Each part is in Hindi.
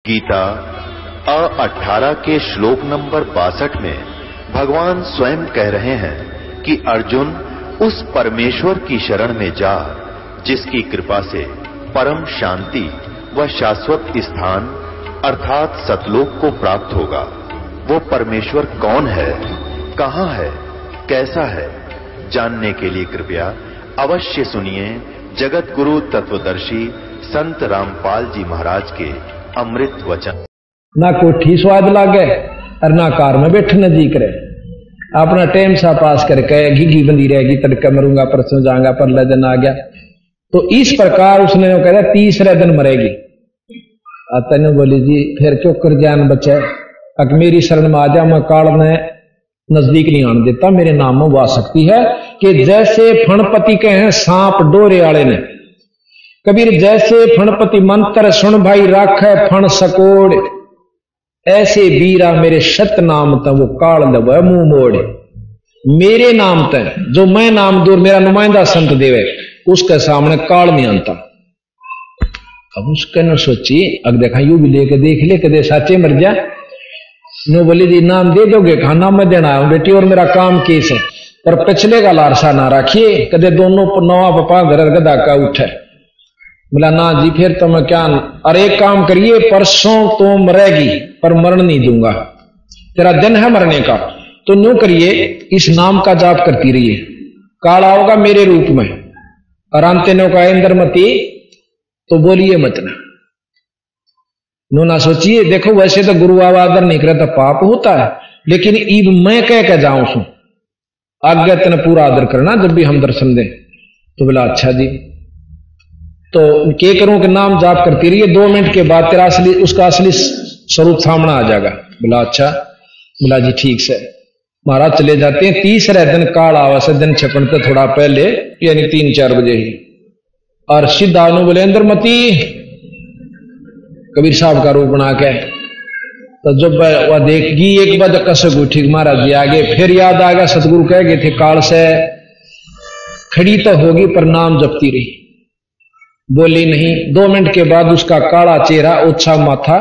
गीता 18 के श्लोक नंबर 62 में भगवान स्वयं कह रहे हैं कि अर्जुन उस परमेश्वर की शरण में जा जिसकी कृपा से परम शांति व शाश्वत स्थान अर्थात सतलोक को प्राप्त होगा। वो परमेश्वर कौन है, कहां है, कैसा है, जानने के लिए कृपया अवश्य सुनिए जगत गुरु तत्वदर्शी संत रामपाल जी महाराज के अमृत वचन। ना कोठी स्वाद लागे और ना कार में बैठने जी करे, अपना टाइम सा पास करके घिघी बंदी रहेगी, तड़का मरूंगा परसों जाऊंगा परला दिन आ गया। तो इस प्रकार उसने कह दिया तीसरे दिन मरेगी। तने बोली जी फिर क्यों कर जान बचे, अगर मेरी शरण में आ जा, मैं काल ने नजदीक नहीं आने देता, मेरे नाम में वो आ सकती है कि जैसे फणपति के हैं सांप डोरे वाले ने, कबीर जैसे फणपति मंत्र सुन भाई राखे फण सकोड़, ऐसे बीरा मेरे सत नाम त वो काल लव मुंह मोड़े। मेरे नाम त जो मैं नाम दूर मेरा नुमाइंदा संत देवे उसके सामने काल नहीं आता। अब उसके न सोची अग देखा यू भी लेके देख ले कदे साचे मर जा। नो बोली जी नाम दे दोगे, खाना मैं देना है बेटी और मेरा काम केस है, पर पिछले का लारसा ना रखिए, कदे दोनों नवा पपा घर गदा का उठे। बोला ना जी फिर तो मैं क्या, अरे एक काम करिए परसों तो मरेगी पर मरण नहीं दूंगा, तेरा दिन है मरने का, तो न्यू करिए इस नाम का जाप करती रहिए, काल आओगा मेरे रूप में। और अंत नो का इंद्रमती तो बोलिए मत ना, नो ना सोचिए। देखो वैसे तो गुरु आवादर नहीं करे तो पाप होता है, लेकिन ईब मैं कह के जाऊं सू आज्ञा तेने पूरा आदर करना जब भी हम दर्शन दें। तो बोला अच्छा जी, तो क्या करूं कि नाम जाप करती रही है, 2 मिनट के बाद तेरा असली उसका असली स्वरूप सामने आ जाएगा। बोला अच्छा। बोला जी ठीक से। महाराज चले जाते हैं। तीसरे दिन काल आवा से दिन छपन तो थोड़ा पहले यानी 3-4 बजे ही, और सीधा नु बोले इंद्रमती कबीर साहब का रूप बना के। तो जब वह देखेगी एक बार कसक उठी महाराज जी आगे, फिर याद आ गया सतगुरु कह गए थे काल से खड़ी तो होगी पर नाम जपती रही, बोली नहीं। 2 मिनट के बाद उसका काला चेहरा, ओछा माथा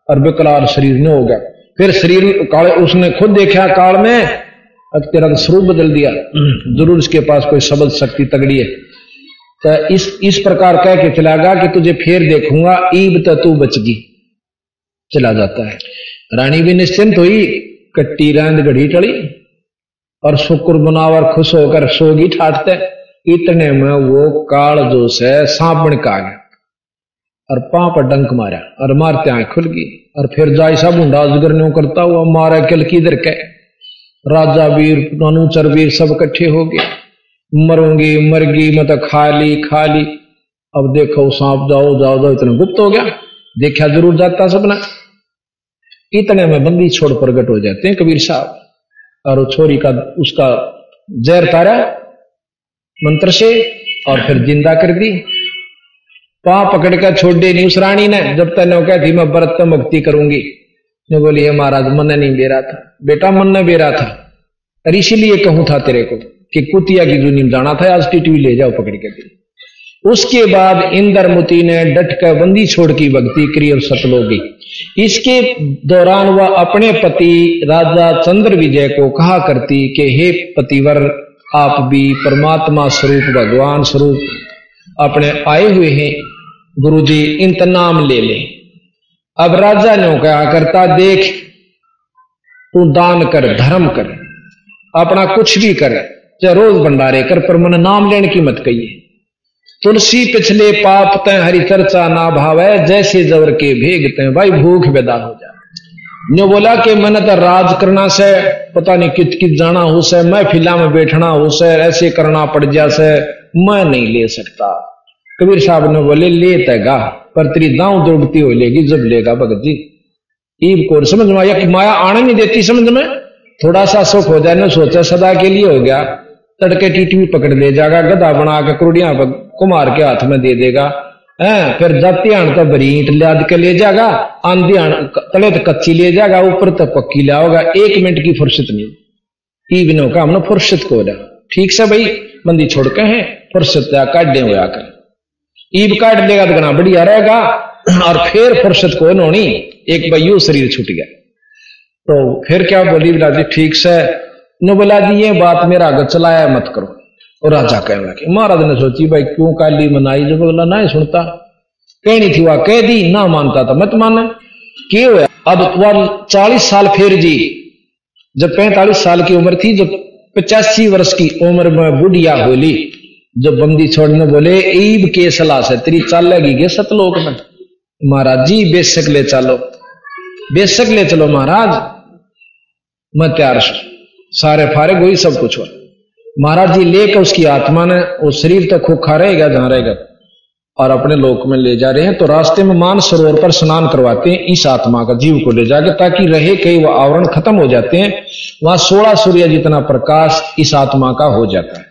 और विकराल शरीर में हो गया। फिर शरीर काले उसने खुद देखा काल में, अब तेरा तो स्वरूप बदल दिया, जरूर इसके पास कोई शब्द शक्ति तगड़ी है। तो इस प्रकार कह के चला गया कि तुझे फिर देखूंगा, ईब तो तू बचगी। चला जाता है। रानी भी निश्चिंत हुई, कट्टी रांद घड़ी टड़ी और शुक्र बनावर खुश होकर सोगी ठाटते। इतने में वो काल जो से सांप बन का आ गया और पांव पर डंक मारा और मारते आंख खुल गई। और फिर जाय सा बूंदा अजगर न्यों करता हुआ मारा किल की इधर के राजा वीर अनुचर वीर सब इकट्ठे हो गए। मरूंगी मरगी मतलब खाली। अब देखो सांप जाओ इतना गुप्त हो गया, देखा जरूर जाता सबने। इतने में बंदी छोड़ प्रगट हो जाते हैं कबीर साहब, और वो छोरी का उसका जहर तारा मंत्र से और फिर जिंदा कर दी। पांव पकड़ कर छोड़ दे नहीं उस रानी ने, जब तक ने कहती मैं व्रत मुक्ति करूंगी। ने बोली है महाराज मन नहीं दे रहा था, बेटा मन ने दे रहा था, और इसीलिए कहूं था तेरे को कि कुतिया की जुनी जाना था, आज टीटी ले जाओ पकड़ के दी। उसके बाद इंद्रमती ने डट कर बंदी छोड़ की भक्ति करी और सतलोगी। इसके दौरान वह अपने पति राजा चंद्र विजय को कहा करती कि हे पतिवर, आप भी परमात्मा स्वरूप भगवान स्वरूप अपने आए हुए हैं, गुरुजी इनका नाम ले ले। अब राजा ने कहा करता, देख तू दान कर, धर्म कर, अपना कुछ भी कर, चाहे रोज भंडारे कर, पर मन नाम लेने की मत कहिए। तुलसी पिछले पाप तय हरि चर्चा ना भावे, जैसे जवर के भेगते हैं भाई भूख बेदा हो जाए। ने बोला कि मैंने तो राज करना से पता नहीं कित जाना हो से, मैं फिल्म में बैठना हो से, ऐसे करना पड़ जा से, मैं नहीं ले सकता। कबीर साहब ने बोले ले तेगा, पर तेरी दांव दौड़ती हो लेगी जब लेगा भगत जी। ईब को समझ में आया कि माया आने नहीं देती समझ में, थोड़ा सा सुख हो जाए ना सोचा सदा के लिए हो गया, तड़के टीटी पकड़ ले जाएगा, गधा बना के कुड़िया पर कुमार के हाथ में दे देगा, फिर जाती आन तो बरीट लाद के ले जाएगा, आंधी आन तले तो कच्ची ले जाएगा, ऊपर तो पक्की लाओगा, 1 मिनट की फुर्सत नहीं। ईबनों का हमने फुर्सत को रहा ठीक से भाई बंदी छोड़ के हैं, फुर्सत काटे हुए आकर ईब काट लेगा तो गना बढ़िया रहेगा, और फिर फुर्सत को नोनी एक भाई शरीर छूट गया। तो फिर क्या बोली बोला जी ठीक से न बोला जी ये बात मेरा आगे चलाया मत करो। और राजा कहने लगे, महाराज ने सोची भाई क्यों काली मनाई, जो बोला नहीं सुनता, कहनी थी वह कह दी, ना मानता था मत माने क्यों हुआ। अब वह 40 साल फिर जी, जब 45 साल की उम्र थी, जब 85 वर्ष की उम्र में बुढ़िया होली, जब बंदी छोड़ने बोले ईब के सलाह से तेरी चाल लगी गे सतलोक में। महाराज जी बेशक ले चलो, बेशक ले चलो महाराज, मैं तैयार सारे फारे वही सब कुछ हो। महाराज जी लेकर उसकी आत्मा ने, वो शरीर तक खोखा रहेगा जहां रहेगा, और अपने लोक में ले जा रहे हैं। तो रास्ते में मान सरोवर पर स्नान करवाते हैं इस आत्मा का, जीव को ले जाके, ताकि रहे कई वो आवरण खत्म हो जाते हैं। वहां 16 सूर्य जितना प्रकाश इस आत्मा का हो जाता है,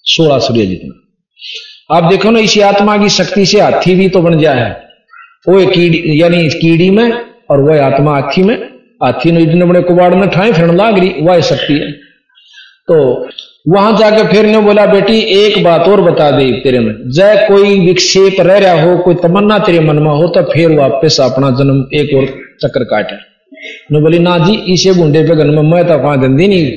16 सूर्य जितना। आप देखो ना, इसी आत्मा की शक्ति से हाथी भी तो बन जाए है, वो कीड़ी यानी कीड़ी में, और वह आत्मा हाथी में। हाथी ने इतने बड़े कुबाड़ में ठाए फिरन लाग रही, वह शक्ति है। तो वहां जाके फिर ने बोला बेटी एक बात और बता दे तेरे में, जय कोई विक्षेप रह रहा हो, कोई तमन्ना तेरे मन में हो, तो फिर वापस अपना जन्म एक और चक्कर काटे। ने बोली ना जी इसे गुंडे पे गन में मैं तो वहां दंदी नहीं,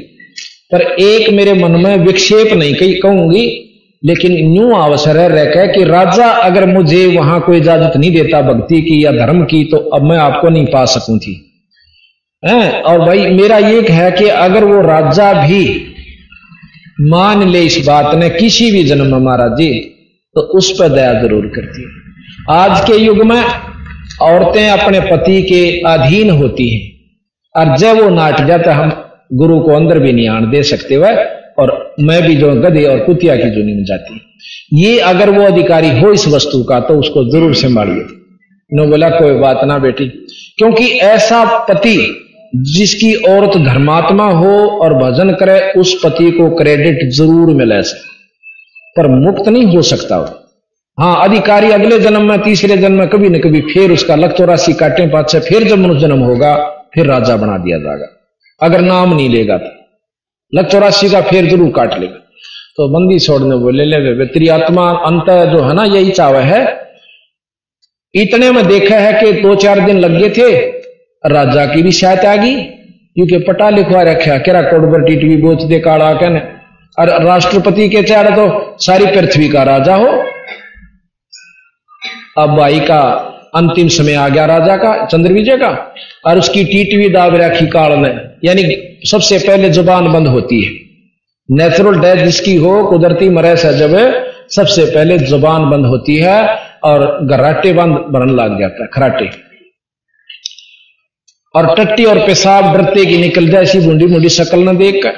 पर एक मेरे मन में विक्षेप नहीं कही कहूंगी, लेकिन यूं अवसर है रह कि राजा अगर मुझे वहां कोई इजाजत नहीं देता भक्ति की या धर्म की, तो अब मैं आपको नहीं पा सकूं थी। और भाई मेरा ये है कि अगर वो राजा भी मान ले इस बात ने किसी भी जन्म में महाराज जी, तो उस पर दया जरूर करती है। आज के युग में औरतें अपने पति के अधीन होती हैं, और जब वो नाट जाता हम गुरु को अंदर भी नहीं आने दे सकते वह, और मैं भी जो गधे और कुतिया की जोनी में जाती। ये अगर वो अधिकारी हो इस वस्तु का तो उसको जरूर संभालिए। नो बोला कोई बात ना बेटी, क्योंकि ऐसा पति जिसकी औरत धर्मात्मा हो और भजन करे, उस पति को क्रेडिट जरूर मिले से, पर मुक्त नहीं हो सकता हो। हाँ अधिकारी अगले जन्म में, तीसरे जन्म में कभी न कभी फिर उसका लख 84 काटे पाछे फिर जब मनुष्य जन्म होगा फिर राजा बना दिया जाएगा, अगर नाम नहीं लेगा तो लख 84 का फिर जरूर काट लेगा। तो बंदी छोड़ने बोले ले तेरी आत्मा अंत जो है ना यही चावे है। इतने में देखा है कि 2-4 दिन लग गए थे, राजा की भी शायद आ गई, क्योंकि पटा लिखवा रखा केरा कोडबर टीटवी बोच दे काड़ा कहने, और राष्ट्रपति के चार तो सारी पृथ्वी का राजा हो। अब भाई का अंतिम समय आ गया राजा का, चंद्र विजय का, और उसकी टीटवी दाब रखी काल ने, यानी सबसे पहले जुबान बंद होती है। नेचुरल डेथ जिसकी हो, कुदरती मरे से जब सबसे पहले जुबान बंद होती है और घराटे बंद बनने लग जाता है, खराटे, और टट्टी और पेशाब डरते की निकल जाए, ऐसी बूंदी बूंदी शक्ल न देख कर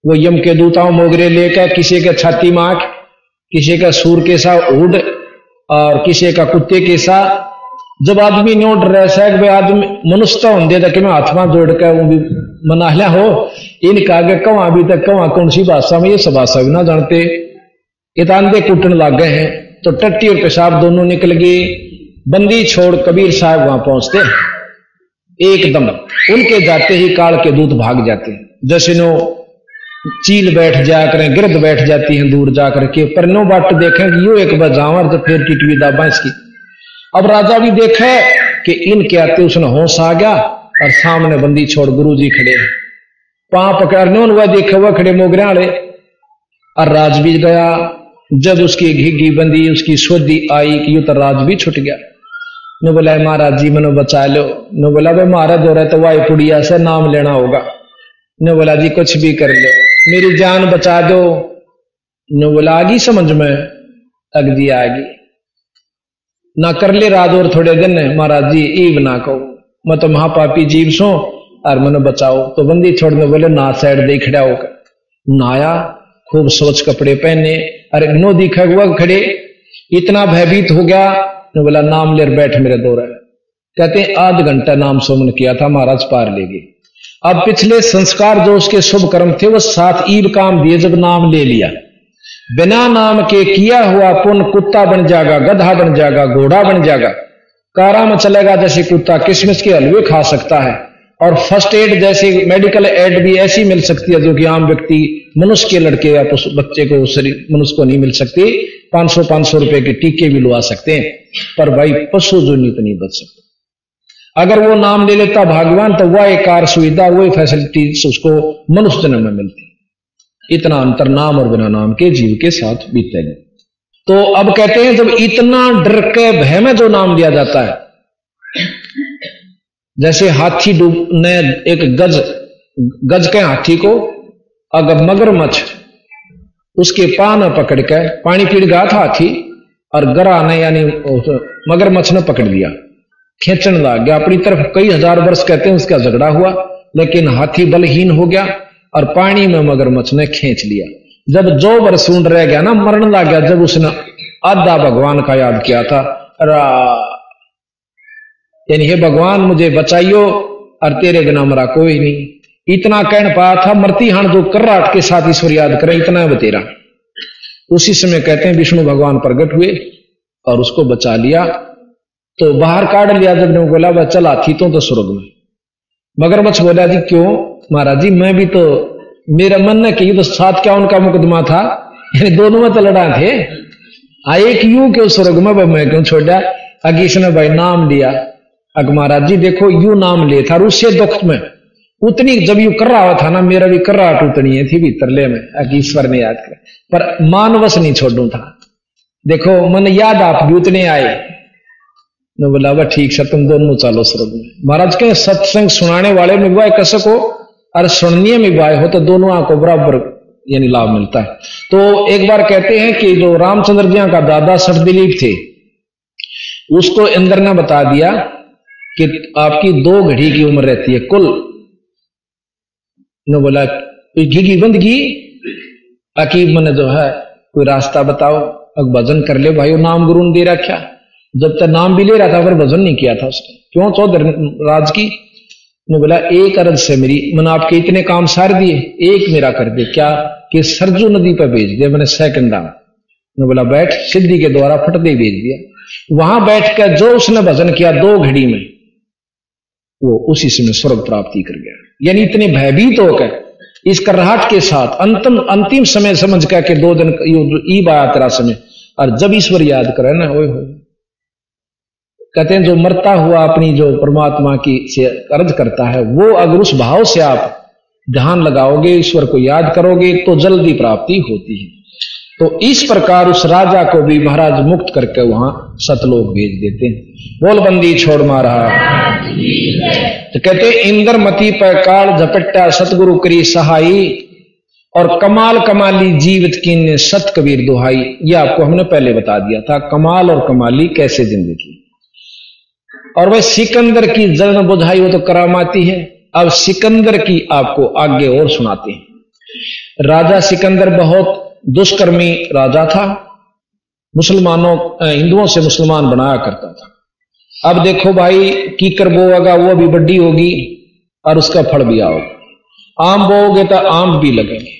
वो यम के दूताओं मोगरे लेकर, किसी का छाती में आंख, किसी का सूर के सा उड़, और किसी का कुत्ते के सा। जब आदमी न्यो डर रहा है आदमी मनुष्य तो होंगे कि मैं हाथ में जोड़ कर वो भी मनाहला हो, इनका आगे कौन अभी तक कौन सी भाषा में, ये सब भाषा भी ना जानते, इतानदे कुटन लग गए हैं। तो टट्टी और पेशाब दोनों निकल गए। बंदी छोड़ कबीर साहब वहां पहुंचते एकदम, उनके जाते ही काल के दूत भाग जाते हैं, जैसे नो चील बैठ जाया करें, गिरद बैठ जाती हैं दूर जाकर के, पर नो बाट देखें कि यो एक बजावर जब फिर टिटवी दाबा इसकी। अब राजा भी देखे कि इनके आते उसने होश आ गया, और सामने बंदी छोड़ गुरुजी खड़े, पांव पकड़ने उन देखे हुए खड़े मोगरे वाले, और राज भी गया। जब उसकी घिघी बंदी उसकी सोधी आई कि यू तो राज भी छुट गया। न बोला महाराज जी मनो बचा लो। न बोला भाई महाराज हो रहा तो वाई पुड़िया से नाम लेना होगा। न बोला जी कुछ भी कर लो, मेरी जान बचा दो। न बोला आगी समझ में, अग जी आगी ना कर ले राज और थोड़े दिन। महाराज जी ईव ना कहो, मैं तो महापापी जीव सो और मनो बचाओ। तो बंदी छोड़ने बोले ना साइड दे खड़ा होकर नाया, खूब सोच कपड़े पहने, अरे नो दिखा हुआ खड़े, इतना भयभीत हो गया। ने बोला नाम ले बैठ मेरे दो रहे। कहते हैं 8 घंटा नाम सुमन किया था, महाराज पार ले गए। अब पिछले संस्कार जो उसके शुभ कर्म थे वो 7 ईब काम दिए, जब नाम ले लिया। बिना नाम के किया हुआ पुण्य कुत्ता बन जाएगा, गधा बन जाएगा, घोड़ा बन जाएगा, कारा में चलेगा जैसे कुत्ता, किशमिश के हलवे खा सकता है, और फर्स्ट एड जैसे मेडिकल एड भी ऐसी मिल सकती है जो कि आम व्यक्ति मनुष्य के लड़के या बच्चे को मनुष्य को नहीं मिल सकती। 500 रुपए के टीके भी लुआ सकते हैं, पर भाई पशु जो नहीं तो नहीं बच सकते। अगर वो नाम ले लेता भगवान तो वह एक कार सुविधा वही फैसिलिटीज उसको मनुष्य जन्म में मिलती। इतना अंतर नाम और बिना नाम के जीव के साथ बीतेगा। तो अब कहते हैं जब इतना डर के भय में जो नाम लिया जाता है, जैसे हाथी डूबने एक गज के हाथी को अगर मगरमच्छ उसके पान पकड़ के पानी पी गया था हाथी और गरा ने यानी मगरमच्छ ने पकड़ लिया, खींचने लग गया अपनी तरफ। कई हजार वर्ष कहते हैं उसका झगड़ा हुआ, लेकिन हाथी बलहीन हो गया और पानी में मगरमच्छ ने खींच लिया। जब जो बरसूंड रह गया ना, मरने लग गया, जब उसने आधा भगवान का याद किया था, यानी हे भगवान मुझे बचाइयो और तेरे बिना मरा कोई नहीं, इतना कहने पाया था। मरती हान जो कर्राट के साथ ईश्वर याद करे, इतना बतेरा। उसी समय कहते हैं विष्णु भगवान प्रकट हुए और उसको बचा लिया। तो बाहर काट लिया। जब ने बोला वह चला थी तो स्वर्ग में। मगरमच्छ बोला जी क्यों महाराज जी, मैं भी तो मेरा मन ने की तो साथ क्या उनका मुकदमा था, यानी दोनों में तो लड़ा थे। आए क्यों क्यों स्वर्ग में मैं क्यों छोड़ा। अगीस ने भाई नाम लिया। अग महाराज जी देखो यू नाम ले था, उससे दुख में उतनी जब यू कर रहा था ना, मेरा भी कर रहा उतनी थी भीतर ले में। ईश्वर ने याद कर पर मानवश नहीं छोड़ू था। देखो मन याद आप भी उतने आए। मैं बोला वह ठीक है तुम दोनों चलो स्वर्ग में। महाराज के सत्संग सुनाने वाले में वाय कसक हो और सुननीय में वाय हो तो दोनों को बराबर यानी लाभ मिलता है। तो एक बार कहते हैं कि जो रामचंद्र जी का दादा सठदिलीप थे, उसको इंद्र ने बता दिया कि आपकी 2 घड़ी की उम्र रहती है कुल। ने बोला घी की बंदगी अकीब मैंने जो है कोई रास्ता बताओ। अब भजन कर ले भाई, नाम गुरु ने दे रखा। जब तक नाम भी ले रहा था पर भजन नहीं किया था उसने। क्यों चौधर राज की ने बोला एक अर्ज से मेरी मैंने आपके इतने काम सार दिए, एक मेरा कर दे। क्या कि सरजू नदी पर भेज दिया मैंने सेकंड डाम। ने बोला बैठ। सिद्धि के द्वारा फटदे भेज दिया। वहां बैठ कर जो उसने भजन किया 2 घड़ी में, वो उसी समय स्वर्ग प्राप्ति कर गया। यानी इतने भयभीत होकर इस कर्राहट के साथ अंतिम समय समझ कर के 2 दिन ईब आया तेरा समय। और जब ईश्वर याद करे ना, ओए हो कहते हैं जो मरता हुआ अपनी जो परमात्मा की से अर्ज करता है, वो अगर उस भाव से आप ध्यान लगाओगे, ईश्वर को याद करोगे तो जल्दी प्राप्ति होती है। तो इस प्रकार उस राजा को भी महाराज मुक्त करके वहां सतलोक भेज देते हैं। बोलबंदी छोड़ मारा। तो कहते इंद्रमती पर काल झपट्टा सतगुरु करी सहाई और कमाल कमाली जीवित की ने सत कबीर दुहाई। ये आपको हमने पहले बता दिया था कमाल और कमाली कैसे जिंदगी। और वह सिकंदर की जलन बुझाई, वो तो करामाती है। अब सिकंदर की आपको आगे और सुनाते हैं। राजा सिकंदर बहुत दुष्कर्मी राजा था, मुसलमानों हिंदुओं से मुसलमान बनाया करता था। अब देखो भाई कीकर बोएगा वो भी बड्डी होगी और उसका फल भी आओगे। आम बोओगे तो आम भी लगेंगे।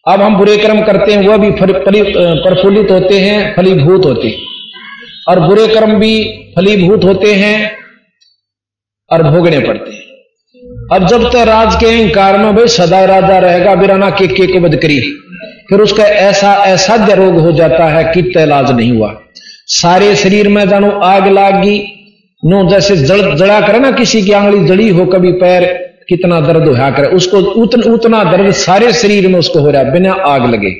अब हम बुरे कर्म करते हैं वह भी प्रफुल्लित होते हैं, फलीभूत होते हैं, और बुरे कर्म भी फलीभूत होते हैं और भोगने पड़ते हैं। अब जब तक राज के अहंकार में भाई सदा राजा रहेगा, बिराना के को बद करी, फिर उसका ऐसा असाध्य रोग हो जाता है कि इलाज नहीं हुआ। सारे शरीर में जानो आग लागी नो, जैसे जड़ा करे ना, किसी की आंगली जड़ी हो, कभी पैर कितना दर्द होया करे, उसको उतना दर्द सारे शरीर में उसको हो रहा है बिना आग लगे।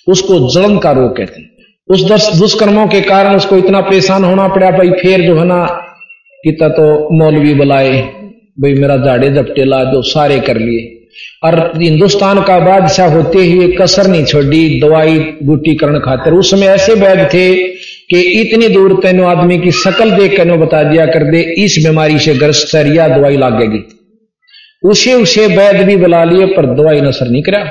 उसको जलन का रोग कहते हैं। उस दुष्कर्मों के कारण उसको इतना परेशान होना पड़ा। भाई फिर जो है ना किता तो मौलवी बुलाए, भाई मेरा झाड़े झपटे ला दो, सारे कर लिए। और हिंदुस्तान का बादशाह होते हुए कसर नहीं छोड़ी दवाई बूटी करण खातिर। उस समय ऐसे वैद्य थे कि इतनी दूर तेनो आदमी की शकल देख कर बता दिया कर दे इस बीमारी से ग्रस्त है या दवाई लागेगी। उसे वैद्य भी बुला लिए पर दवाई नसर नहीं करा।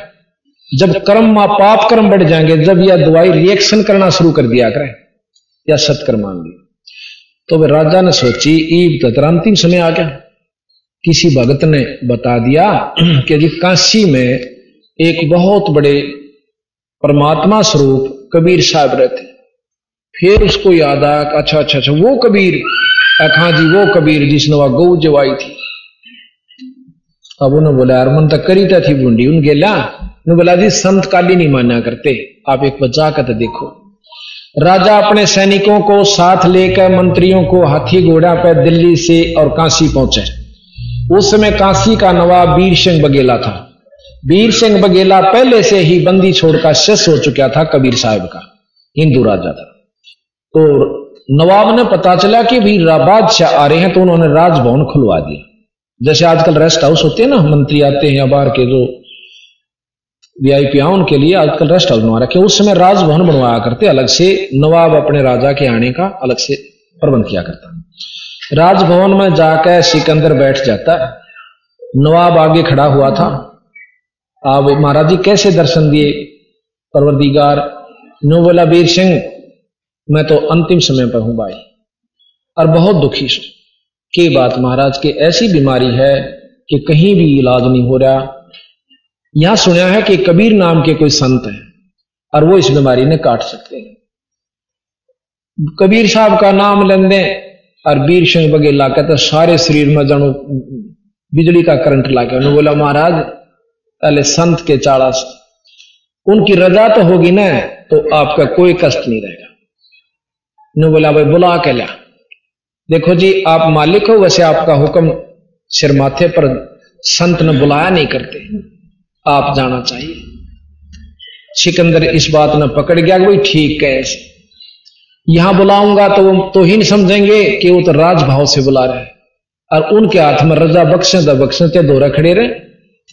जब कर्म पाप कर्म बढ़ जाएंगे, जब यह दवाई रिएक्शन करना शुरू कर दिया करे या सत्कर्म मान लिया, तो राजा ने सोची ईब तो अंतिम समय आ गया। किसी भगत ने बता दिया कि जी काशी में एक बहुत बड़े परमात्मा स्वरूप कबीर साहब रहते। फिर उसको याद आया अच्छा वो कबीर, हाँ जी वो कबीर जिसने वह गौ जवाई थी। अब उन्होंने बोला यार मन तक करी थी बूंदी उन गेला ने बोला जी संत काली नहीं माना करते, आप एक बचा कर तो देखो। राजा अपने सैनिकों को साथ लेकर मंत्रियों को हाथी घोड़ा पर दिल्ली से और काशी पहुंचे। उस समय काशी का नवाब वीर सिंह बघेला था। वीर सिंह बघेला पहले से ही बंदी छोड़ का शिष्य हो चुका था, कबीर साहब का, हिंदू राजा था। तो नवाब ने पता चला कि भी बादशाह आ रहे हैं, तो उन्होंने राजभवन खुलवा दिया। जैसे आजकल रेस्ट हाउस होते हैं ना, मंत्री आते हैं या बाहर के जो वीआईपी उनके लिए आजकल रेस्ट हाउस बनवा रखे। उस समय राजभवन बनवाया करते अलग से, नवाब अपने राजा के आने का अलग से प्रबंध किया करता। राजभवन में जाकर सिकंदर बैठ जाता। नवाब आगे खड़ा हुआ था। आप महाराज जी कैसे दर्शन दिए परवरदिगार? नो बोला वीर सिंह, मैं तो अंतिम समय पर हूं भाई, और बहुत दुखी हूं। की बात महाराज के ऐसी बीमारी है कि कहीं भी इलाज नहीं हो रहा। यहां सुना है कि कबीर नाम के कोई संत हैं और वो इस बीमारी ने काट सकते हैं। कबीर साहब का नाम लेंदे और वीर सिंह बघेला कहते सारे शरीर में जानो बिजली का करंट लाके। उन्होंने बोला महाराज पहले संत के चाड़ा से उनकी रजा तो होगी ना, तो आपका कोई कष्ट नहीं रहेगा। उन्होंने बोला भाई बुला के ला। देखो जी, आप मालिक हो, वैसे आपका हुक्म सिर माथे पर, संत ने बुलाया नहीं करते, आप जाना चाहिए। सिकंदर इस बात ने पकड़ गया कि भाई ठीक है, ऐसे यहां बुलाऊंगा तो वो तो ही नहीं समझेंगे कि वो तो राजभाव से बुला रहे हैं, और उनके हाथ में रजा बख्शे दो रखड़े रहे,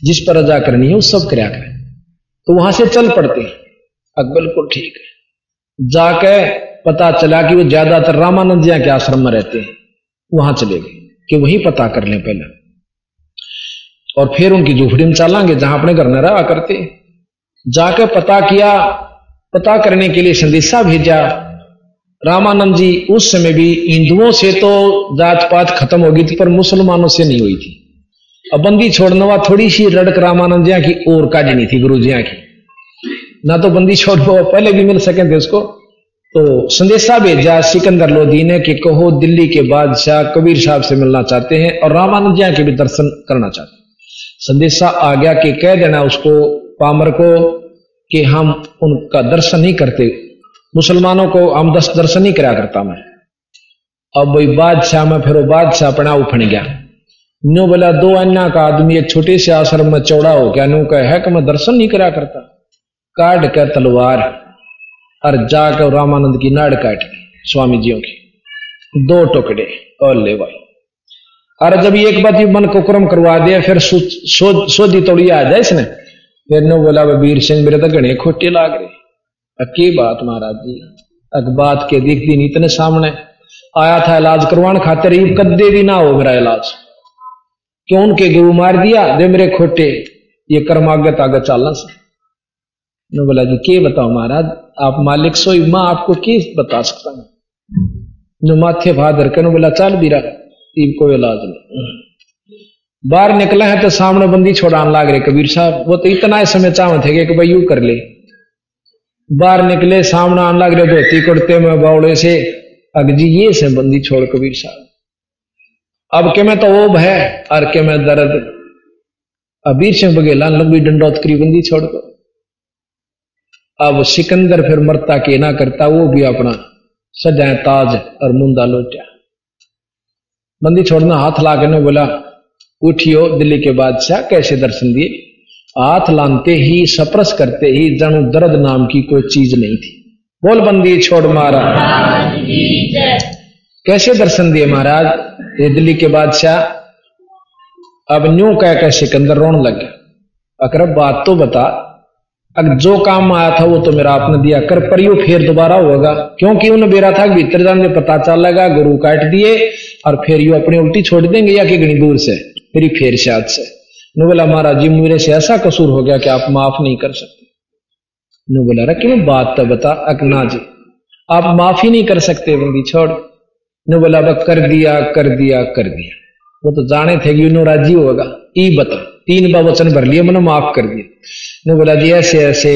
जिस पर रजा करनी है वो सब कराया करें। तो वहां से चल पड़ते हैं। अब बिल्कुल ठीक है। जाके पता चला कि वो ज्यादातर रामानंद जी के आश्रम में रहते हैं, वहां चले गए कि वही पता कर लें पहले, और फिर उनकी झूपड़ी में चलांगे जहां अपने घर न रहा करते। जाके पता किया, पता करने के लिए संदेशा भेजा। रामानंद जी उस समय भी हिंदुओं से तो जात पात खत्म हो गई थी, पर मुसलमानों से नहीं हुई थी। अब बंदी छोड़ने वाला थोड़ी सी रड़क रामानंद जी की और काजी नहीं थी गुरु जी की, ना तो बंदी छोड़ पहले भी मिल सके थे उसको। तो संदेशा भेजा सिकंदर लोधी ने कि कहो दिल्ली के बादशाह कबीर साहब से मिलना चाहते हैं और रामानंद जी के भी दर्शन करना चाहते हैं। संदेशा आ गया कि कह देना उसको पामर को कि हम उनका दर्शन नहीं करते, मुसलमानों को हम दर्शन नहीं करा करता मैं। अब वही बादशाह में फिर वो बादशाह अपना उफन गया। नो बोला दो अन्ना का आदमी एक छोटे से आश्रम में चौड़ा हो गया, नो कह है कि मैं दर्शन नहीं करा करता। काट कर तलवार और जाकर रामानंद की नाड़ काट दी स्वामी जियों की, दो टुकड़े और ले भाई। और जब एक बात मन को क्रम करवा दिया, फिर सोधी तोड़ी आ जाए इसने। फिर नो बोला वीर सिंह मेरे तो घने खोटे लाग रहे। की बात महाराज जी, अक बात के दिख दिन इतने सामने आया था इलाज करवाने खातिर, ये कद्दे भी ना हो मेरा इलाज, क्यों उनके गुरु मार दिया दे मेरे खोटे, ये कर्मागत आगे चलना से। नो बोला जी के बताओ महाराज, आप मालिक सोई, मां आपको के बता सकता हूं। नो माथे भादर के नो बोला चल बीरा, कोई इलाज नहीं। बाहर निकला है तो सामने बंदी छोड़ाने लाग रहे कबीर साहब। वो तो इतना समय चाह थे कि भाई यू कर ले। बाहर निकले, सामने आने लग रहे धोती कुर्ते में बावड़े से, अगजी ये से बंदी छोड़ कबीर साहब। अब के मैं तो वो है और के मैं दर्द। अबीर सिंह बघेला लंबी डंडौत करी बंदी छोड़ को। अब सिकंदर फिर मरता के ना करता, वो भी अपना सजाए ताज और मुंदा लोटा। बंदी छोड़ना हाथ ला के बोला उठियो दिल्ली के बादशाह, कैसे दर्शन दिए? हाथ लानते ही सप्रस करते ही जानू दर्द नाम की कोई चीज नहीं थी। बोल बंदी छोड़ महाराज, कैसे दर्शन दिए महाराज ये दिल्ली के बादशाह? अब न्यू कह सिकंदर रोने लग गया। अकरब बात तो बता, अगर जो काम आया था वो तो मेरा आपने दिया कर, पर यू फिर दोबारा होगा, क्योंकि उन्हें बेरा था भीतर जाने पता चल लगा गुरु काट दिए और फिर यू अपनी उल्टी छोड़ देंगे या कि घनी दूर से मेरी फेर से आज से। नु बोला महाराज जी मेरे से ऐसा कसूर हो गया कि आप माफ नहीं कर सकते। नु बोला रे क्यों बात तो बता। अकना जी आप माफ ही नहीं कर सकते, बंदी छोड़। नु बोला कर दिया कर दिया कर दिया, वो तो जाने थे कि राजी होगा। ई बता, 3 बार वचन भर लिए, मैंने माफ कर दिया। ने बोला जी ऐसे ऐसे,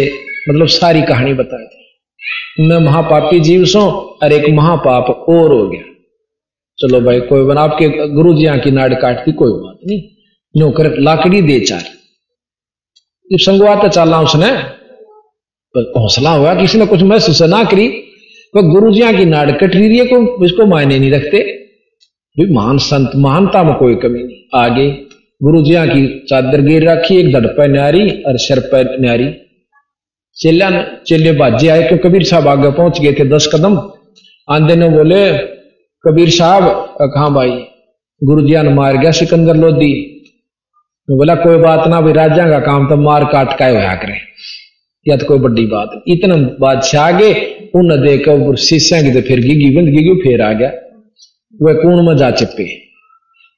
मतलब सारी कहानी बता दी। मैं महापापी जीव सो और एक महापाप और हो गया। चलो भाई कोई बना, आपके गुरु जी की नाड़ काट दी, कोई बात नहीं, नौकर लाकड़ी दे 4। जब संगवाते चलना उसने हौसला हुआ, किसी ने कुछ महसूस ना करी। कोई गुरुजियां की नाड़ कट रही है, को इसको मायने नहीं रखते। भाई महान संत, महानता में कोई कमी नहीं। आगे गुरुजियां की चादर गिर रखी, एक धड़ पर न्यारी और सिर पर न्यारी। चेले बाजे आए क्यों कबीर साहब आगे पहुंच गए थे 10 कदम। आंधे ने बोले कबीर साहब, कहाँ भाई, गुरुजियां ने मार गया सिकंदर लोधी। बोला कोई बात ना भाई, राजा का काम तो मार काट का होया करे, या तो कोई बड़ी बात। इतना बादशाह आगे उन देखकर शीशा की तो फिर गिगी बंद गिगी फिर आ गया। वह कूण में जा चिपे,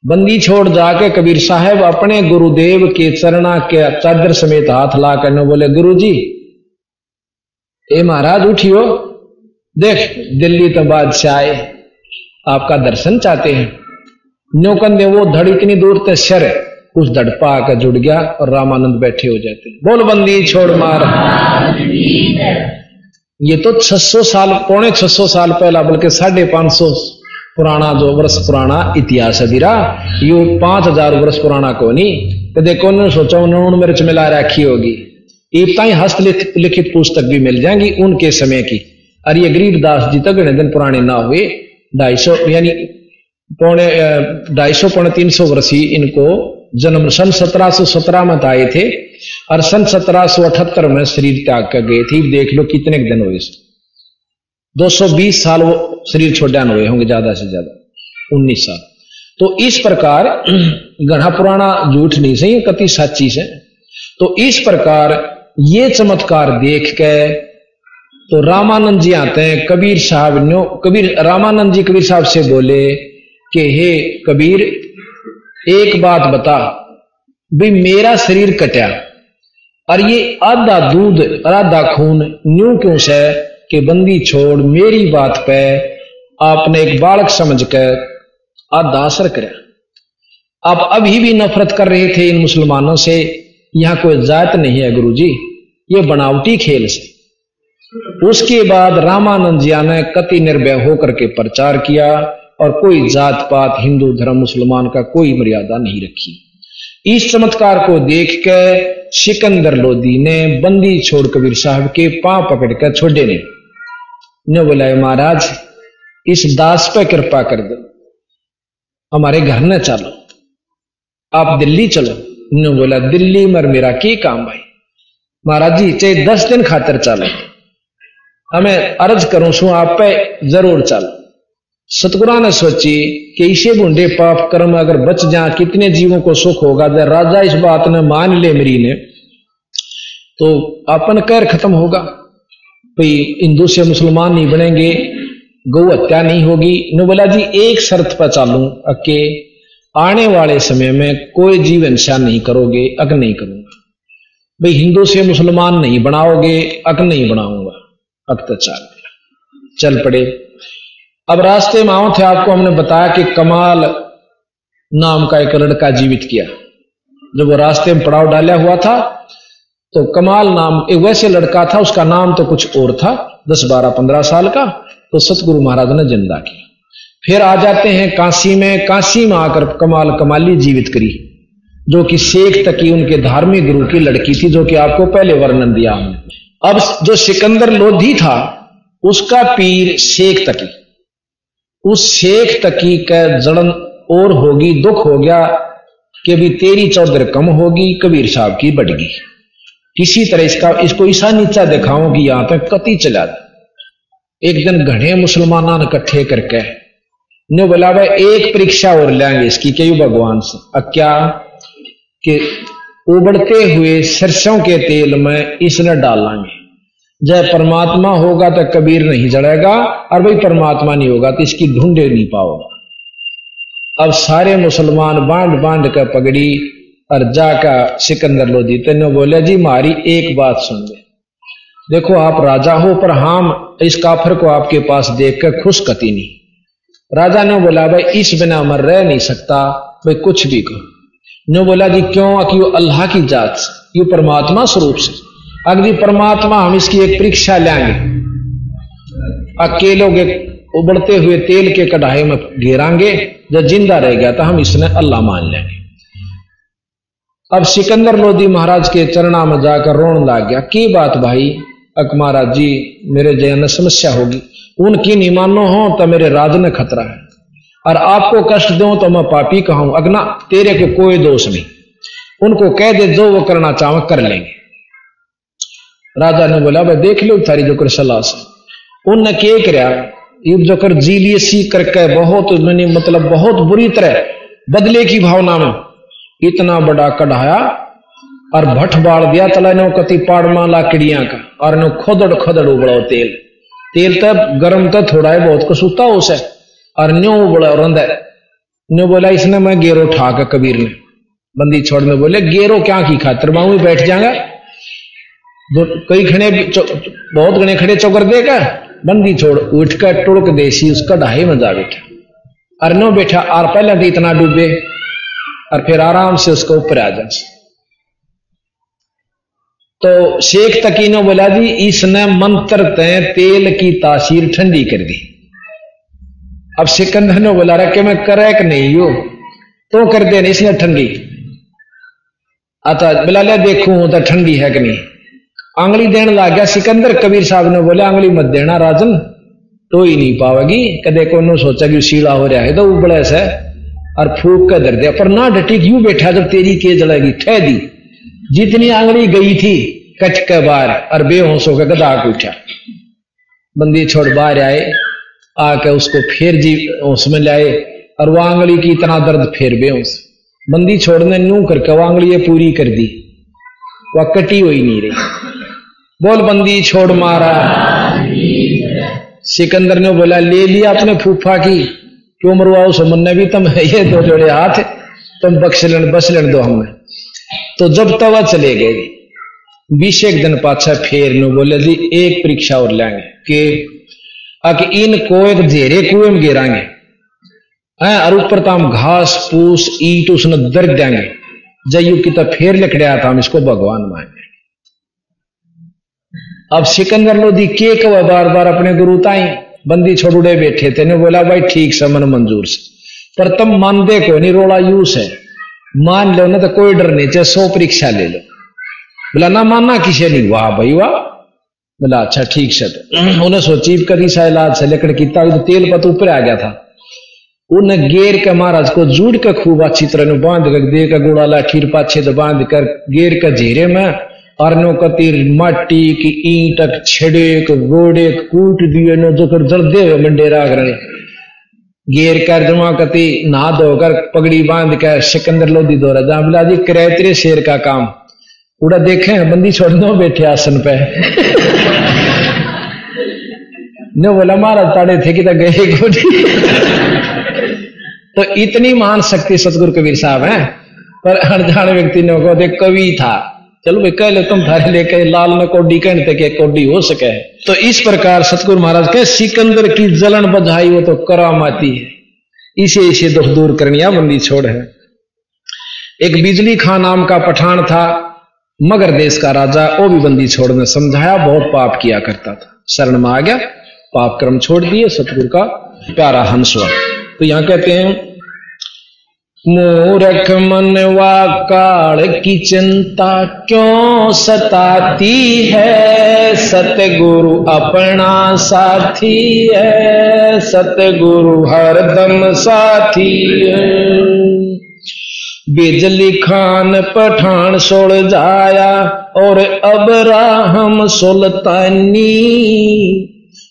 बंदी छोड़ जाके कबीर साहब अपने गुरुदेव के चरणा के चादर समेत हाथ ला करने बोले गुरुजी, ए महाराज उठियो, देख दिल्ली तो बादशाह आए, आपका दर्शन चाहते हैं। न्यो कंधे वो धड़ इतनी दूर तक शर उस धड़ पा आकर जुड़ गया और रामानंद बैठे हो जाते। बोल बंदी छोड़ मार। ये तो 600 साल, पौने 600 साल पहला, बल्कि 550 पुराना, जो वर्ष पुराना इतिहास है दिरा, यू 5000 वर्ष पुराना को नहीं। तो देखो उन्होंने सोचा उन्होंने मिर्च मिला रखी होगी। इतना ही हस्तलिखित पुस्तक भी मिल जाएंगी उनके समय की। और ये गरीबदास जी तक दिन पुराने ना हुए, 250 यानी पौने 250 पौने 300 वर्ष ही इनको जन्म। सन 1717 में आए थे और सन 1778 में शरीर त्याग कर गए थे। देख लो कितने दिन हुए, 220 साल वो शरीर छोड़ान हुए होंगे, ज्यादा से ज्यादा 19 साल। तो इस प्रकार घना पुराना झूठ नहीं सही, कति साची से। तो इस प्रकार ये चमत्कार देख के तो रामानंद जी आते हैं। कबीर साहब ने रामानंद जी कबीर साहब से बोले कि हे कबीर, एक बात बता भी, मेरा शरीर कटा और ये आधा दूध और आधा खून न्यू क्यों से कि बंदी छोड़ मेरी बात पे आपने एक बालक समझकर आधा असर करा। आप अभी भी नफरत कर रहे थे इन मुसलमानों से। यहां कोई जात नहीं है गुरुजी, ये बनावटी खेल से। उसके बाद रामानंद जी ने कति निर्भय होकर के प्रचार किया और कोई जात पात, हिंदू धर्म मुसलमान का कोई मर्यादा नहीं रखी। इस चमत्कार को देख के सिकंदर लोधी ने बंदी छोड़ कबीर साहब के पांव पकड़कर छोड़े ने बोला महाराज, इस दास पे कृपा कर दो, हमारे घर न चलो, आप दिल्ली चलो। ने बोला दिल्ली मर मेरा की काम भाई, महाराज जी चाहे 10 दिन खातर चले, हमें अर्ज करूं सु आप पे जरूर चल। सतगुरु ने सोची कि इसे बूंदे पाप कर्म अगर बच जा, कितने जीवों को सुख होगा। जब राजा इस बात ने मान ले मेरी ने, तो अपन कहर खत्म होगा। भाई हिंदू से मुसलमान नहीं बनेंगे, गौ हत्या नहीं होगी। ने बोला जी एक शर्त पर चालू, अके आने वाले समय में कोई जीव हिंसा नहीं करोगे, अक नहीं करूंगा। भाई हिंदू से मुसलमान नहीं बनाओगे, अक नहीं बनाऊंगा। अक तो चल पड़े। अब रास्ते में आओ थे, आपको हमने बताया कि कमाल नाम का एक लड़का जीवित किया। जब वो रास्ते में पड़ाव डाला हुआ था तो कमाल नाम एक वैसे लड़का था, उसका नाम तो कुछ और था, 10, 12, 15 साल का। तो सतगुरु महाराज ने जिंदा किया। फिर आ जाते हैं काशी में। काशी में आकर कमाल कमाली जीवित करी, जो कि शेख तकी उनके धार्मिक गुरु की लड़की थी, जो कि आपको पहले वर्णन दिया हमने। अब जो सिकंदर लोधी था उसका पीर शेख तकी, उस शेख तकी का जड़न और होगी, दुख हो गया कि भी तेरी चौधर कम होगी, कबीर साहब की बढ़गी। किसी तरह इसको ईसा नीचा दिखाऊं कि यहां तक कति चला। एक दिन घने मुसलमाना ने इकट्ठे करके ने बोला भाई एक परीक्षा और लेंगे इसकी, क्यों भगवान से। क्या कि उबड़ते हुए सरसों के तेल में इसने डालेंगे, जब परमात्मा होगा तो कबीर नहीं जड़ेगा, और भाई परमात्मा नहीं होगा तो इसकी ढूंढे नहीं पाओगा। अब सारे मुसलमान बांध बांध कर पगड़ी और जाकर सिकंदर लोधी तेने बोले जी मारी एक बात सुन ले, देखो आप राजा हो पर हम इस काफर को आपके पास देखकर खुश कती नहीं। राजा ने बोला भाई इस बिना मर रह नहीं सकता, भाई कुछ भी कहो। ने बोला जी क्यों? कि वो अल्लाह की जात से, ये परमात्मा स्वरूप से, अगर परमात्मा हम इसकी एक परीक्षा लेंगे, अकेलों के उबड़ते हुए तेल के कढ़ाई में घेरांगे, जब जिंदा रह गया तो हम इसने अल्लाह मान लेंगे। अब सिकंदर लोधी महाराज के चरणा में जाकर रोने लग गया। की बात भाई, अक महाराज जी मेरे जयन समस्या होगी, उनकी नहीं मानो हो तो मेरे राज में खतरा है, और आपको कष्ट दो तो मैं पापी कहूं, अगना तेरे को कोई दोष नहीं, उनको कह दे जो वो करना चाहो कर लेंगे। राजा ने बोला भाई देख लो थारी जो कर सलाह से। उनने क्या कराया, युद्ध जो कर जी लिए सी करके बहुत मतलब बहुत बुरी तरह बदले की भावना में इतना बड़ा कढ़ाया और भट्ट बाढ़ दिया तला ने कति पाड़मा लाकड़ियां का, और ने खोदड़ खोदड़ उबड़ो तेल, तेल तब गर्म तो थोड़ा है बहुत कसूता उसे, और न्यो उबड़ा रंधा न्यो बोला इसने मैं गेरो ठाक कबीर ने बंदी छोड़ में बोले गेरो क्या की खातर बाहू बैठ जाएगा, कई खड़े बहुत घने खड़े चौकर देगा, बंदी छोड़ उठ कर टुड़क देसी उसका ढाई में जा बैठा, और नो बैठा और पहले तो इतना डूबे और फिर आराम से उसको ऊपर आ जा। तो शेख तकीनो बोला जी इसने मंत्र तय तेल की तासीर ठंडी कर दी। अब सिकंदर ने बोला रहा कि मैं करे कि नहीं यो तो कर दे इसने ठंडी, आता बोला ले देखूं तो ठंडी है कि नहीं, आंगली देने लग गया सिकंदर। कबीर साहब ने बोला आंगली मत देना राजन, तो ही नहीं पावेगी, कदे को सोचा कि सीला हो रहा है तो उबड़े से और फूक कर दर दिया, पर ना डटी क्यों बैठा जब तेरी के जलेगी ठह दी। जितनी आंगली गई थी कच के बाहर और बेहोश होकर गदा को उठा, बंदी छोड़ बाहर आए, आके उसको फिर जी होश में लाए और वो आंगली की इतना दर्द फिर बेहोश, बंदी छोड़ने न्यू करके वो आंगली पूरी कर दी, वह कटी हुई नहीं रही। बोल बंदी छोड़ मारा। सिकंदर ने बोला ले लिया अपने फूफा की, क्यों मरवाओ सुमन भी तुम ये दो जोड़े हाथ तुम बस लेन दो हमें। तो जब तवा चले गए 20 दिन पाछा फिर ने बोले जी एक परीक्षा और लेंगे कि इनको एक घेरे कुएं में गिराएंगे और ऊपर तो हम घास फूस ईट उसने दर्द देंगे, जयू की तो फिर लकड़िया था हम इसको भगवान मानेंगे। अब सिकंदर लोधी के कवा बार बार अपने गुरु ताई बंदी छोड़ुड़े बैठे थे ने बोला भाई ठीक से मन मंजूर से, पर तुम मान दे को नहीं रोड़ा यूस है, मान लो ना तो कोई डर नहीं, चाहे 100 परीक्षा ले लो। बोला ना मानना किसे नहीं, वाह भाई वाह। बोला अच्छा ठीक से। उन्हें सोची करी सा इलाज से लेकर किता तो तेल पत ऊपर आ गया था, उन्हें गेर के महाराज को जुड़ के खूब अच्छी तरह बांध कर दे का गुड़ा लाठी पाछे तो बांध कर गेर के घेरे में और नो कतीर माटी की ईंट छेड़े गोड़े कूट दिए नो जो कर जल्दे हुए मंडेरा करे गेर कर जमा कती नहा धोकर पगड़ी बांध कर सिकंदर लोधी दौरा जहां बिला जी करे तेरे शेर का काम उड़ा देखे बंदी छोड़ने बैठे आसन पे ने बोला महाराज ताड़े थे कि गए गोड़ी। तो इतनी महान शक्ति सतगुरु कबीर साहब हैं, पर अनजान व्यक्ति ने को देख कवि था, चलो भाई कह ले तुम थारे लेके लाल में कोडी कहते के कोडी हो सके। तो इस प्रकार सतगुरु महाराज के सिकंदर की जलन बधाई वो तो करामाती है, इसे दुख दूर करनिया बंदी छोड़ है। एक बिजली खां नाम का पठान था, मगर देश का राजा, वो भी बंदी छोड़ ने समझाया, बहुत पाप किया करता था, शरण में आ गया, पाप कर्म छोड़ दिए, सतगुरु का प्यारा हंस हुआ। तो यहां कहते हैं मूर्ख मनवा काल की चिंता क्यों सताती है, सतगुरु अपना साथी है, सतगुरु हरदम साथी है। बिजली खान पठान सोड़ जाया और अब राहम सुल्तानी,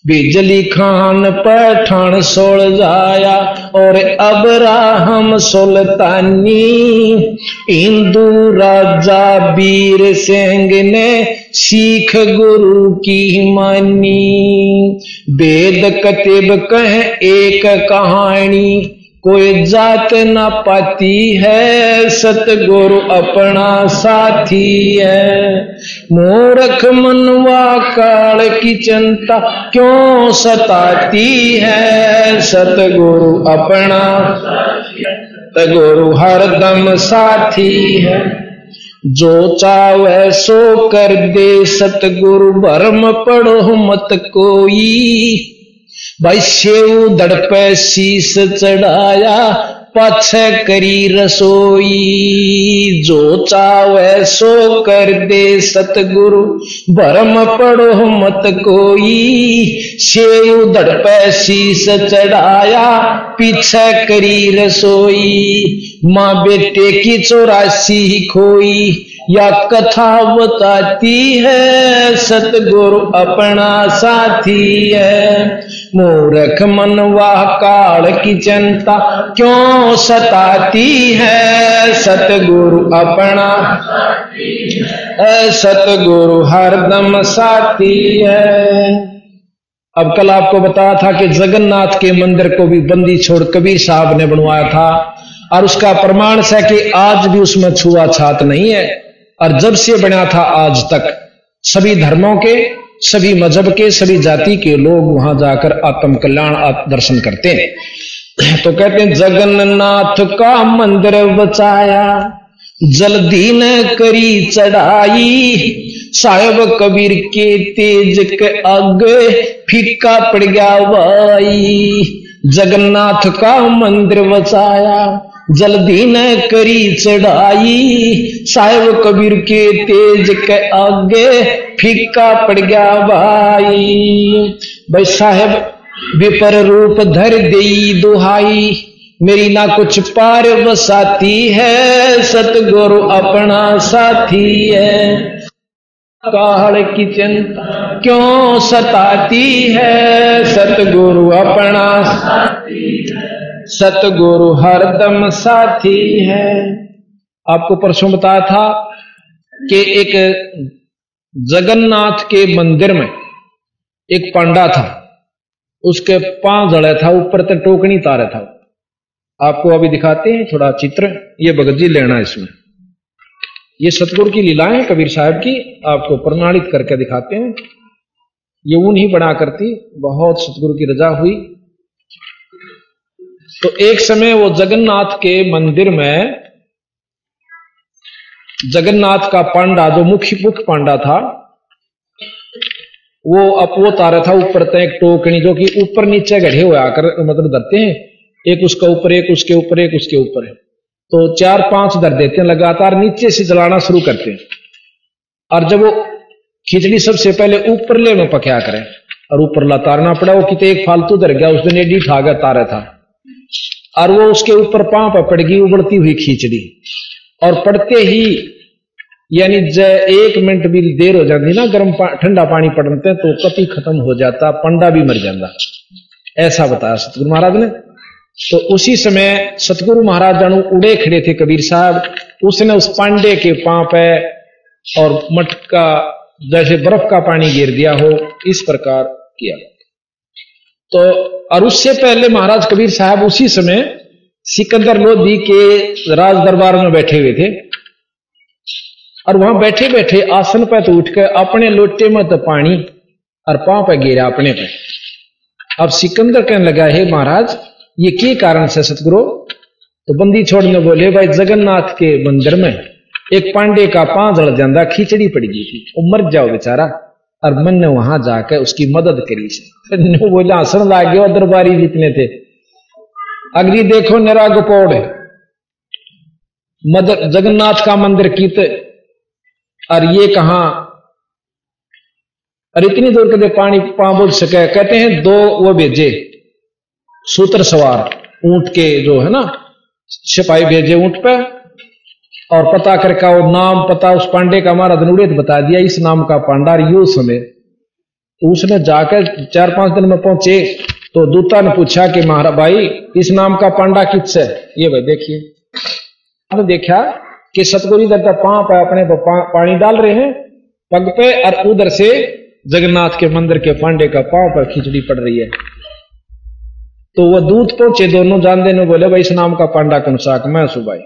बिजली खान पठान सोड़ जाया और अब राहम सुल्तानी। हिंदू राजा वीर सिंह ने सीख गुरु की मानी, वेद कतिब कह एक कहानी, कोई जात न पाती है, सतगुरु अपना साथी है। मूर्ख मनवा काल की चिंता क्यों सताती है, सतगुरु अपना, सतगुरु हरदम साथी है। जो चाहे सो कर दे सतगुरु, भरम पढ़ो मत कोई। भाई सेव दड़ पे शीश चढ़ाया पाछे करी रसोई, जो चावे सो कर दे सतगुरु, भरम पड़ो मत कोई, सेव धड़ पे शीस चढ़ाया, पीछे करी रसोई, माँ बेटे की 84 खोई, या कथा बताती है सतगुरु अपना साथी है। मूर्ख मनवा काल की चिंता क्यों सताती है, सतगुरु अपना सतगुरु हरदम साथी है। अब कल आपको बताया था कि जगन्नाथ के मंदिर को भी बंदी छोड़ कबीर साहब ने बनवाया था, और उसका प्रमाण है कि आज भी उसमें छुआछात नहीं है। और जब से बना था आज तक सभी धर्मों के, सभी मजहब के, सभी जाति के लोग वहां जाकर आत्म कल्याण दर्शन करते हैं। तो कहते हैं जगन्नाथ का मंदिर बचाया, जल्दी न करी चढ़ाई, साहेब कबीर के तेज के आगे फीका पड़ गया भाई। जगन्नाथ का मंदिर बचाया, जल्दी न करी चढ़ाई, साहेब कबीर के तेज के आगे फीका पड़ गया भाई साहेब विपर रूप धर देई दुहाई, मेरी ना कुछ पार बसाती है, सतगुरु अपना साथी है। काल की चिंता क्यों सताती है, सतगुरु अपना साथी है, सतगुरु हरदम साथी है। आपको परसों बताया था कि एक जगन्नाथ के मंदिर में एक पांडा था, उसके 5 जड़े था, ऊपर तक टोकनी तारे था। आपको अभी दिखाते हैं थोड़ा चित्र, ये भगत जी लेना इसमें, ये सतगुरु की लीलाएं कबीर साहब की, आपको प्रमाणित करके दिखाते हैं। ये ऊन ही बना करती, बहुत सतगुरु की रजा हुई। तो एक समय वो जगन्नाथ के मंदिर में जगन्नाथ का पांडा, जो मुख्य पांडा था, वो तारा था ऊपर तक एक टोकनी, जो कि ऊपर नीचे गढ़े हुए आकर मतलब धरते हैं, एक उसका ऊपर, एक उसके ऊपर, एक उसके ऊपर है, तो 4-5 धर देते हैं लगातार, नीचे से जलाना शुरू करते हैं। और जब वो खिचड़ी सबसे पहले ऊपर ले में पका करें और ऊपर ला तारना पड़ा, वो कितने एक फालतू धर गया, उस दिन एडी ठागा तारा था, और वो उसके ऊपर पांव पर पड़ गई उबलती हुई खिचड़ी, और पड़ते ही यानी 1 मिनट भी देर हो जाती ना, गर्म ठंडा पानी पड़ते तो कति खत्म हो जाता, पंडा भी मर जाता, ऐसा बताया सतगुरु महाराज ने। तो उसी समय सतगुरु महाराज जानू उड़े खड़े थे कबीर साहब, उसने उस पांडे के पांव पे और मटका जैसे बर्फ का पानी गिर दिया हो, इस प्रकार किया। तो और उससे पहले महाराज कबीर साहब उसी समय सिकंदर लोधी के राज दरबार में बैठे हुए थे, और वहां बैठे बैठे आसन पर तो उठकर अपने लोटे में तो पानी और पांव पे गिरा अपने पे। अब सिकंदर कहने लगा, हे महाराज ये के कारण से सतगुरु? तो बंदी छोड़ने बोले, भाई जगन्नाथ के मंदिर में एक पांडे का पांव जड़ जाता, खिचड़ी पड़ गई थी, वो मर जाओ बेचारा, और मन ने वहां जाकर उसकी मदद करी से। बोला हंसन लाग गया, दरबारी जितने थे, अगली देखो निरा गोपोड़ मदर जगन्नाथ का मंदिर कीत, और ये कहां, और इतनी दूर कदे पानी पांव बुझ सके। कहते हैं 2 वो भेजे सूत्र सवार ऊंट के, जो है ना सिपाही भेजे ऊंट पे, और पता करके वो नाम पता उस पांडे का हमारा धनुड़ित बता दिया, इस नाम का पांडा यू समय। तो उसने जाकर 4-5 दिन में पहुंचे, तो दूता ने पूछा कि महाराज भाई इस नाम का पांडा किससे? ये भाई देखिए, हमने देखा कि सतगुरु इधर का पांव पे अपने पानी डाल रहे हैं पग पे, और उधर से जगन्नाथ के मंदिर के पांडे का पांव पर खिचड़ी पड़ रही है। तो वो दूत पहुंचे, दोनों जान देने बोले, भाई इस नाम का पांडा कौन सा? मैं सुबाई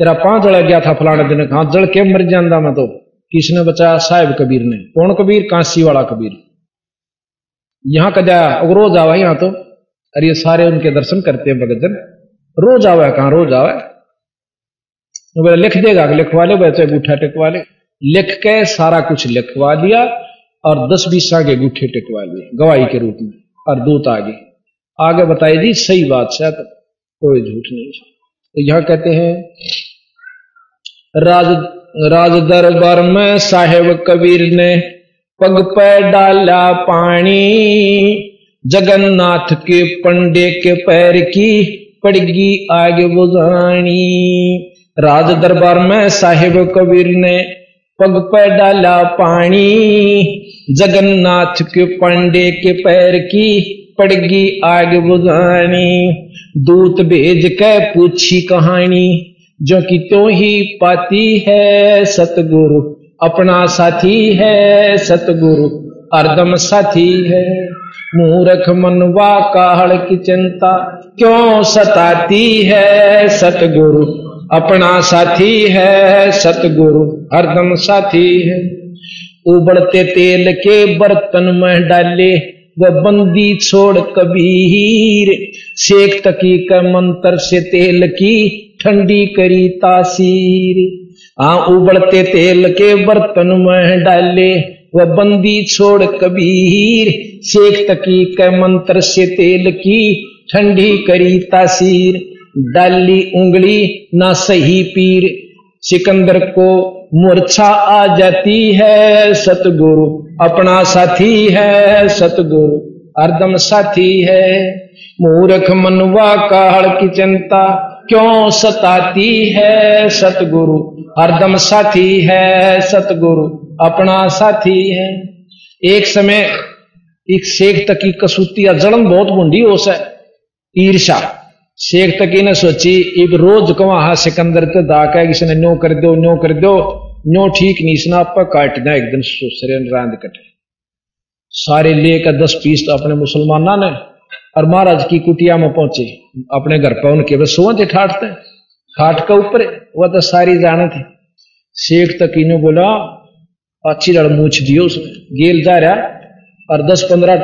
तेरा पांव जड़ गया था फलाने दिन, कहा जड़ के मर जाता मैं तो। किसने बचाया? साहिब कबीर ने। कौन कबीर? कांसी वाला कबीर। यहां का जाया रोज आवा यहां तो, अरे ये सारे उनके दर्शन करते हैं भगत जन, रोज आवा है। कहां रोज आवा है? बोले लिख देगा, लिखवा ले, वैसे अंगूठा टिकवा ले। लिख के सारा कुछ लिखवा लिया और 10-20 आगे अंगूठे टिकवा लिए गवाही के रूप में, और दूत आगे बताई दी सही बात शायद। कोई झूठ नहीं। तो यहां कहते हैं राज दरबार में साहेब कबीर ने पग पे डाला पानी, जगन्नाथ के पंडे के पैर की पड़गी आगे बुझानी। राज दरबार में साहेब कबीर ने पग पे डाला पानी, जगन्नाथ के पंडे के पैर की पड़गी आग बुझानी। दूत भेज के पूछी कहानी, जो कि तो ही पाती है सतगुरु अपना साथी है, सतगुरु हरदम साथी है। मूर्ख मनवा काहड़ की चिंता क्यों सताती है, सतगुरु अपना साथी है, सतगुरु हरदम साथी है। उबलते तेल के बर्तन में डाले वह बंदी छोड़ कबीर, शेख तकी का मंत्र से तेल की ठंडी करी तासीर। हाँ, उबलते तेल के बर्तन में डाले वह बंदी छोड़ कबीर, शेख तकी के मंत्र से तेल की ठंडी करी तासीर। डाली उंगली ना सही पीर, सिकंदर को मूर्छा आ जाती है, सतगुरु अपना साथी है, सतगुरु हरदम साथी है। मूर्ख मनवा काहड़ की चिंता क्यों सताती है, सतगुरु हरदम साथी है, सतगुरु अपना साथी है। एक समय एक शेख तकी कसूतिया जलन बहुत बूंदी हो सा ईर्षा। शेख तकी ने सोची एक रोज को वहां सिकंदर तो दाका किसी ने न्यो कर दो, न्यो कर दो, न्यो ठीक नहीं सुना आप काट दें एक दिन सुसरे रांध कटे। सारे लेकर 10 पीस तो अपने मुसलमाना ने और महाराज की कुटिया में पहुंचे। अपने घर पर उनके बस सोते ठाटते खाट के ऊपर वह तो सारी जाने थे। शेख तकी ने बोला अच्छी लड़ मूछ दियो, उसमें गेल जा रहा और 10-15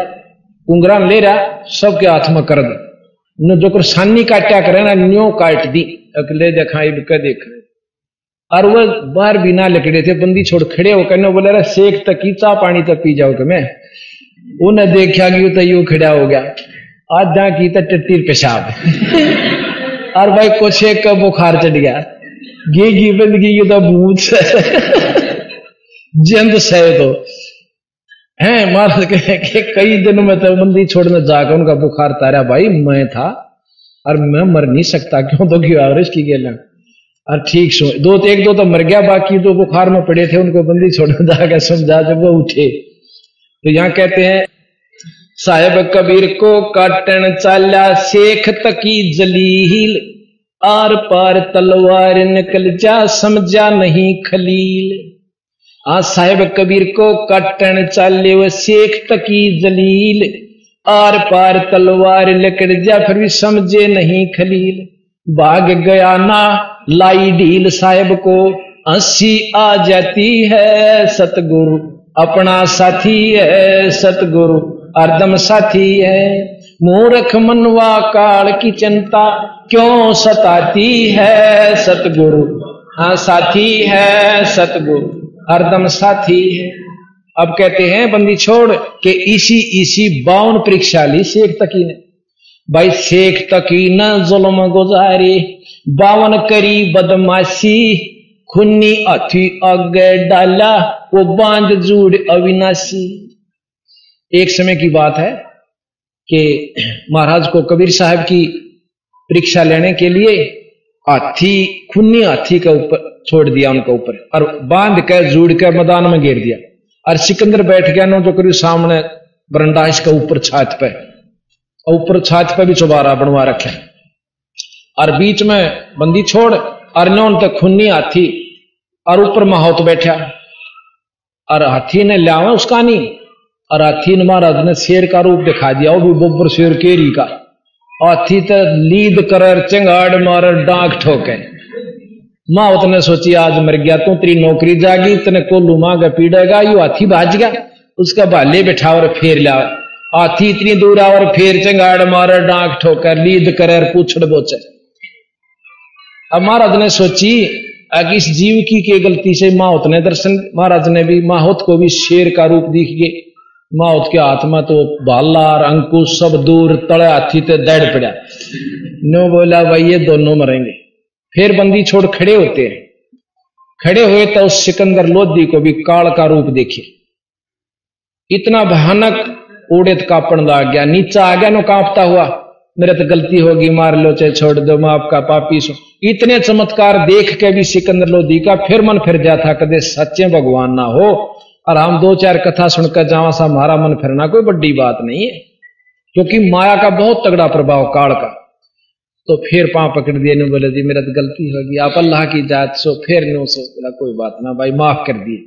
कुंगरा ले रहा, सबके हाथ में कर दे न जो कर सानी काटा करे ना न्यो काट दी अगले देखा देख। और वह बाहर बिना लकड़े थे, बंदी छोड़ खड़े होकर ने बोला शेख तकी चा पानी तक पी जाओ मैं। उन्हें देखा कि तो यू खड़ा हो गया, आधा की तो टट्टी पेशाब और भाई कुछ एक का बुखार चढ़ गया, गी बंदगी तो भूत जंद सह तो है मार के कई दिन में तो बंदी छोड़ने जाकर उनका बुखार तारा। भाई मैं था और मैं मर नहीं सकता, क्यों तो क्यों आवरेज की गेला और ठीक सो एक दो तो मर गया, बाकी तो बुखार में पड़े थे उनको बंदी छोड़ने जाकर समझा जब वो उठे। तो यहाँ कहते हैं साहेब कबीर को काटन चाला शेख तकी जलील, आर पार तलवार निकल जा समझा नहीं खलील। आज साहेब कबीर को काटन चाले वो शेख तकी जलील, आर पार तलवार निकल जा फिर भी समझे नहीं खलील। भाग गया ना लाई ढील साहेब को हंसी आ जाती है, सतगुरु अपना साथी है, सतगुरु हरदम साथी है। मूर्ख मनवा काल की चिंता क्यों सताती है, सतगुरु हाँ साथी है, सतगुरु हरदम साथी है। अब कहते हैं बंदी छोड़ के इसी 52 परीक्षा ली शेख तकी ने। भाई शेख तकी न जुल्म गुजारे 52 करी बदमाशी, खुन्नी अथी आगे डाला वो बांध जूड़ अविनाशी। एक समय की बात है कि महाराज को कबीर साहब की परीक्षा लेने के लिए हाथी खुन्नी हाथी के ऊपर छोड़ दिया उनके ऊपर और बांध कर जोड़ कर मैदान में घेर दिया। और सिकंदर बैठ गया नो जो करीब सामने बरंडा इसका ऊपर छात पे, ऊपर छात पे भी चौबारा बनवा रखे और बीच में बंदी छोड़ और नो तक खुन्नी हाथी और ऊपर माहौत बैठा और हाथी ने लिया उसका नहीं। और हाथी ने महाराज ने शेर का रूप दिखा दिया, वो भी बोबर शेर केरी का। हाथी तो लीद कर चिंगाड़ मार डांक ठोके। माँ ने सोची आज मर गया तू, तेरी नौकरी जागी, तने कोल्लू मांगा पीड़ेगा। यू हाथी भाज गया, उसका भाले बैठा और फेर लिया। हाथी इतनी दूर आ और फेर चिंगाड़ मार डांक ठोकर लीद कर पूछड़ बोचे। अब महाराज ने सोची कि इस जीव की गलती से माहौत ने दर्शन, महाराज ने भी माहौत को भी शेर का रूप दिख गए मौत के हाथ में तो भाला और अंकुश सब दूर तले हाथी ते दौड़ पड़ा। नो बोला भाई ये दोनों मरेंगे। फिर बंदी छोड़ खड़े होते हैं। खड़े हुए तो उस सिकंदर लोधी को भी काल का रूप देखे, इतना भयानक उड़ेत कांपण लग गया, नीचा आ गया नो कांपता हुआ, मेरे तो गलती होगी मार लो चाहे छोड़ दो मैं आपका पापी सो। इतने चमत्कार देख के भी सिकंदर लोधी का फिर मन फिर जा था, कदे सच्चे भगवान ना हो और हम दो चार कथा सुनकर जावा सा हमारा मन फिरना कोई बड़ी बात नहीं है, क्योंकि माया का बहुत तगड़ा प्रभाव काल का। तो फिर पांव पकड़ दिए, ने बोले जी मेरा तो गलती होगी, आप अल्लाह की जात सो। फिर नो सो बोला कोई बात ना भाई माफ कर दिए।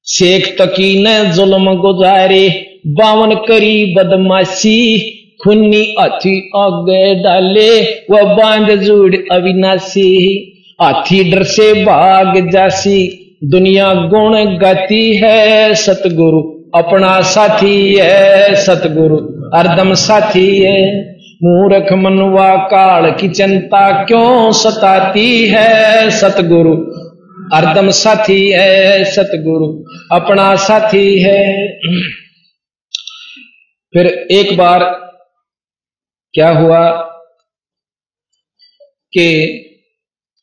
शेख तकी ने जुल्म गुजारे 52 करी बदमाशी, खुन्नी हाथी आगे डाले वह बांध जुड़ अविनाशी, हाथी डर से भाग जासी दुनिया गुण गाती है, सतगुरु अपना साथी है, सतगुरु हरदम साथी है। मूर्ख मनवा काल की चिंता क्यों सताती है, सतगुरु हरदम साथी है, सतगुरु अपना साथी है। फिर एक बार क्या हुआ कि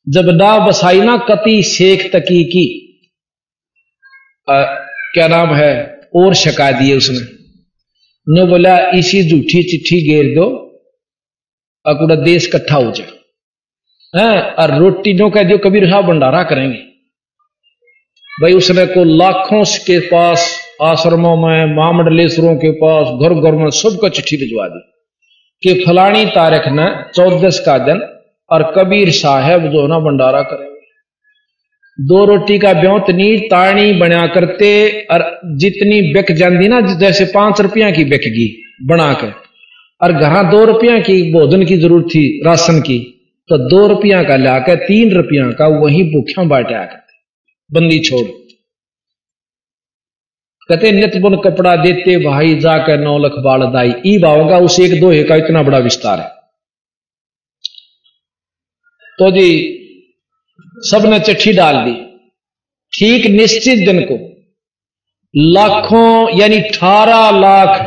जब नाव बसाई ना कति शेख तकी की क्या नाम है और शका दिए उसने, ने बोला इसी झूठी चिट्ठी घेर दो अकुड़ा देश इकट्ठा हो जाए हैं, और रोटी नो कह दियो कबीर साहब भंडारा करेंगे। भाई उसने को लाखों के पास आश्रमों में महामंडलेश्वरों के पास घर घर में सबको चिट्ठी भिजवा दी कि फलानी तारीख न 14 का दिन और कबीर साहब जो ना भंडारा करेंगे। 2 रोटी का ब्योत नहीं ताणी बना करते, और जितनी बिक जाती ना जैसे 5 रुपया की बिकगी बना कर, और घर 2 रुपया की भोजन की जरूरत थी राशन की, तो 2 रुपया का लाकर 3 रुपया का वही भूखा बांटा करते बंदी छोड़। कहते नित बुन कपड़ा देते भाई जाकर 9 लाख बाल दाई, ई भावगा उस 1-2 का इतना बड़ा विस्तार है। तो जी सबने चिट्ठी डाल दी। ठीक निश्चित दिन को लाखों यानी 18 लाख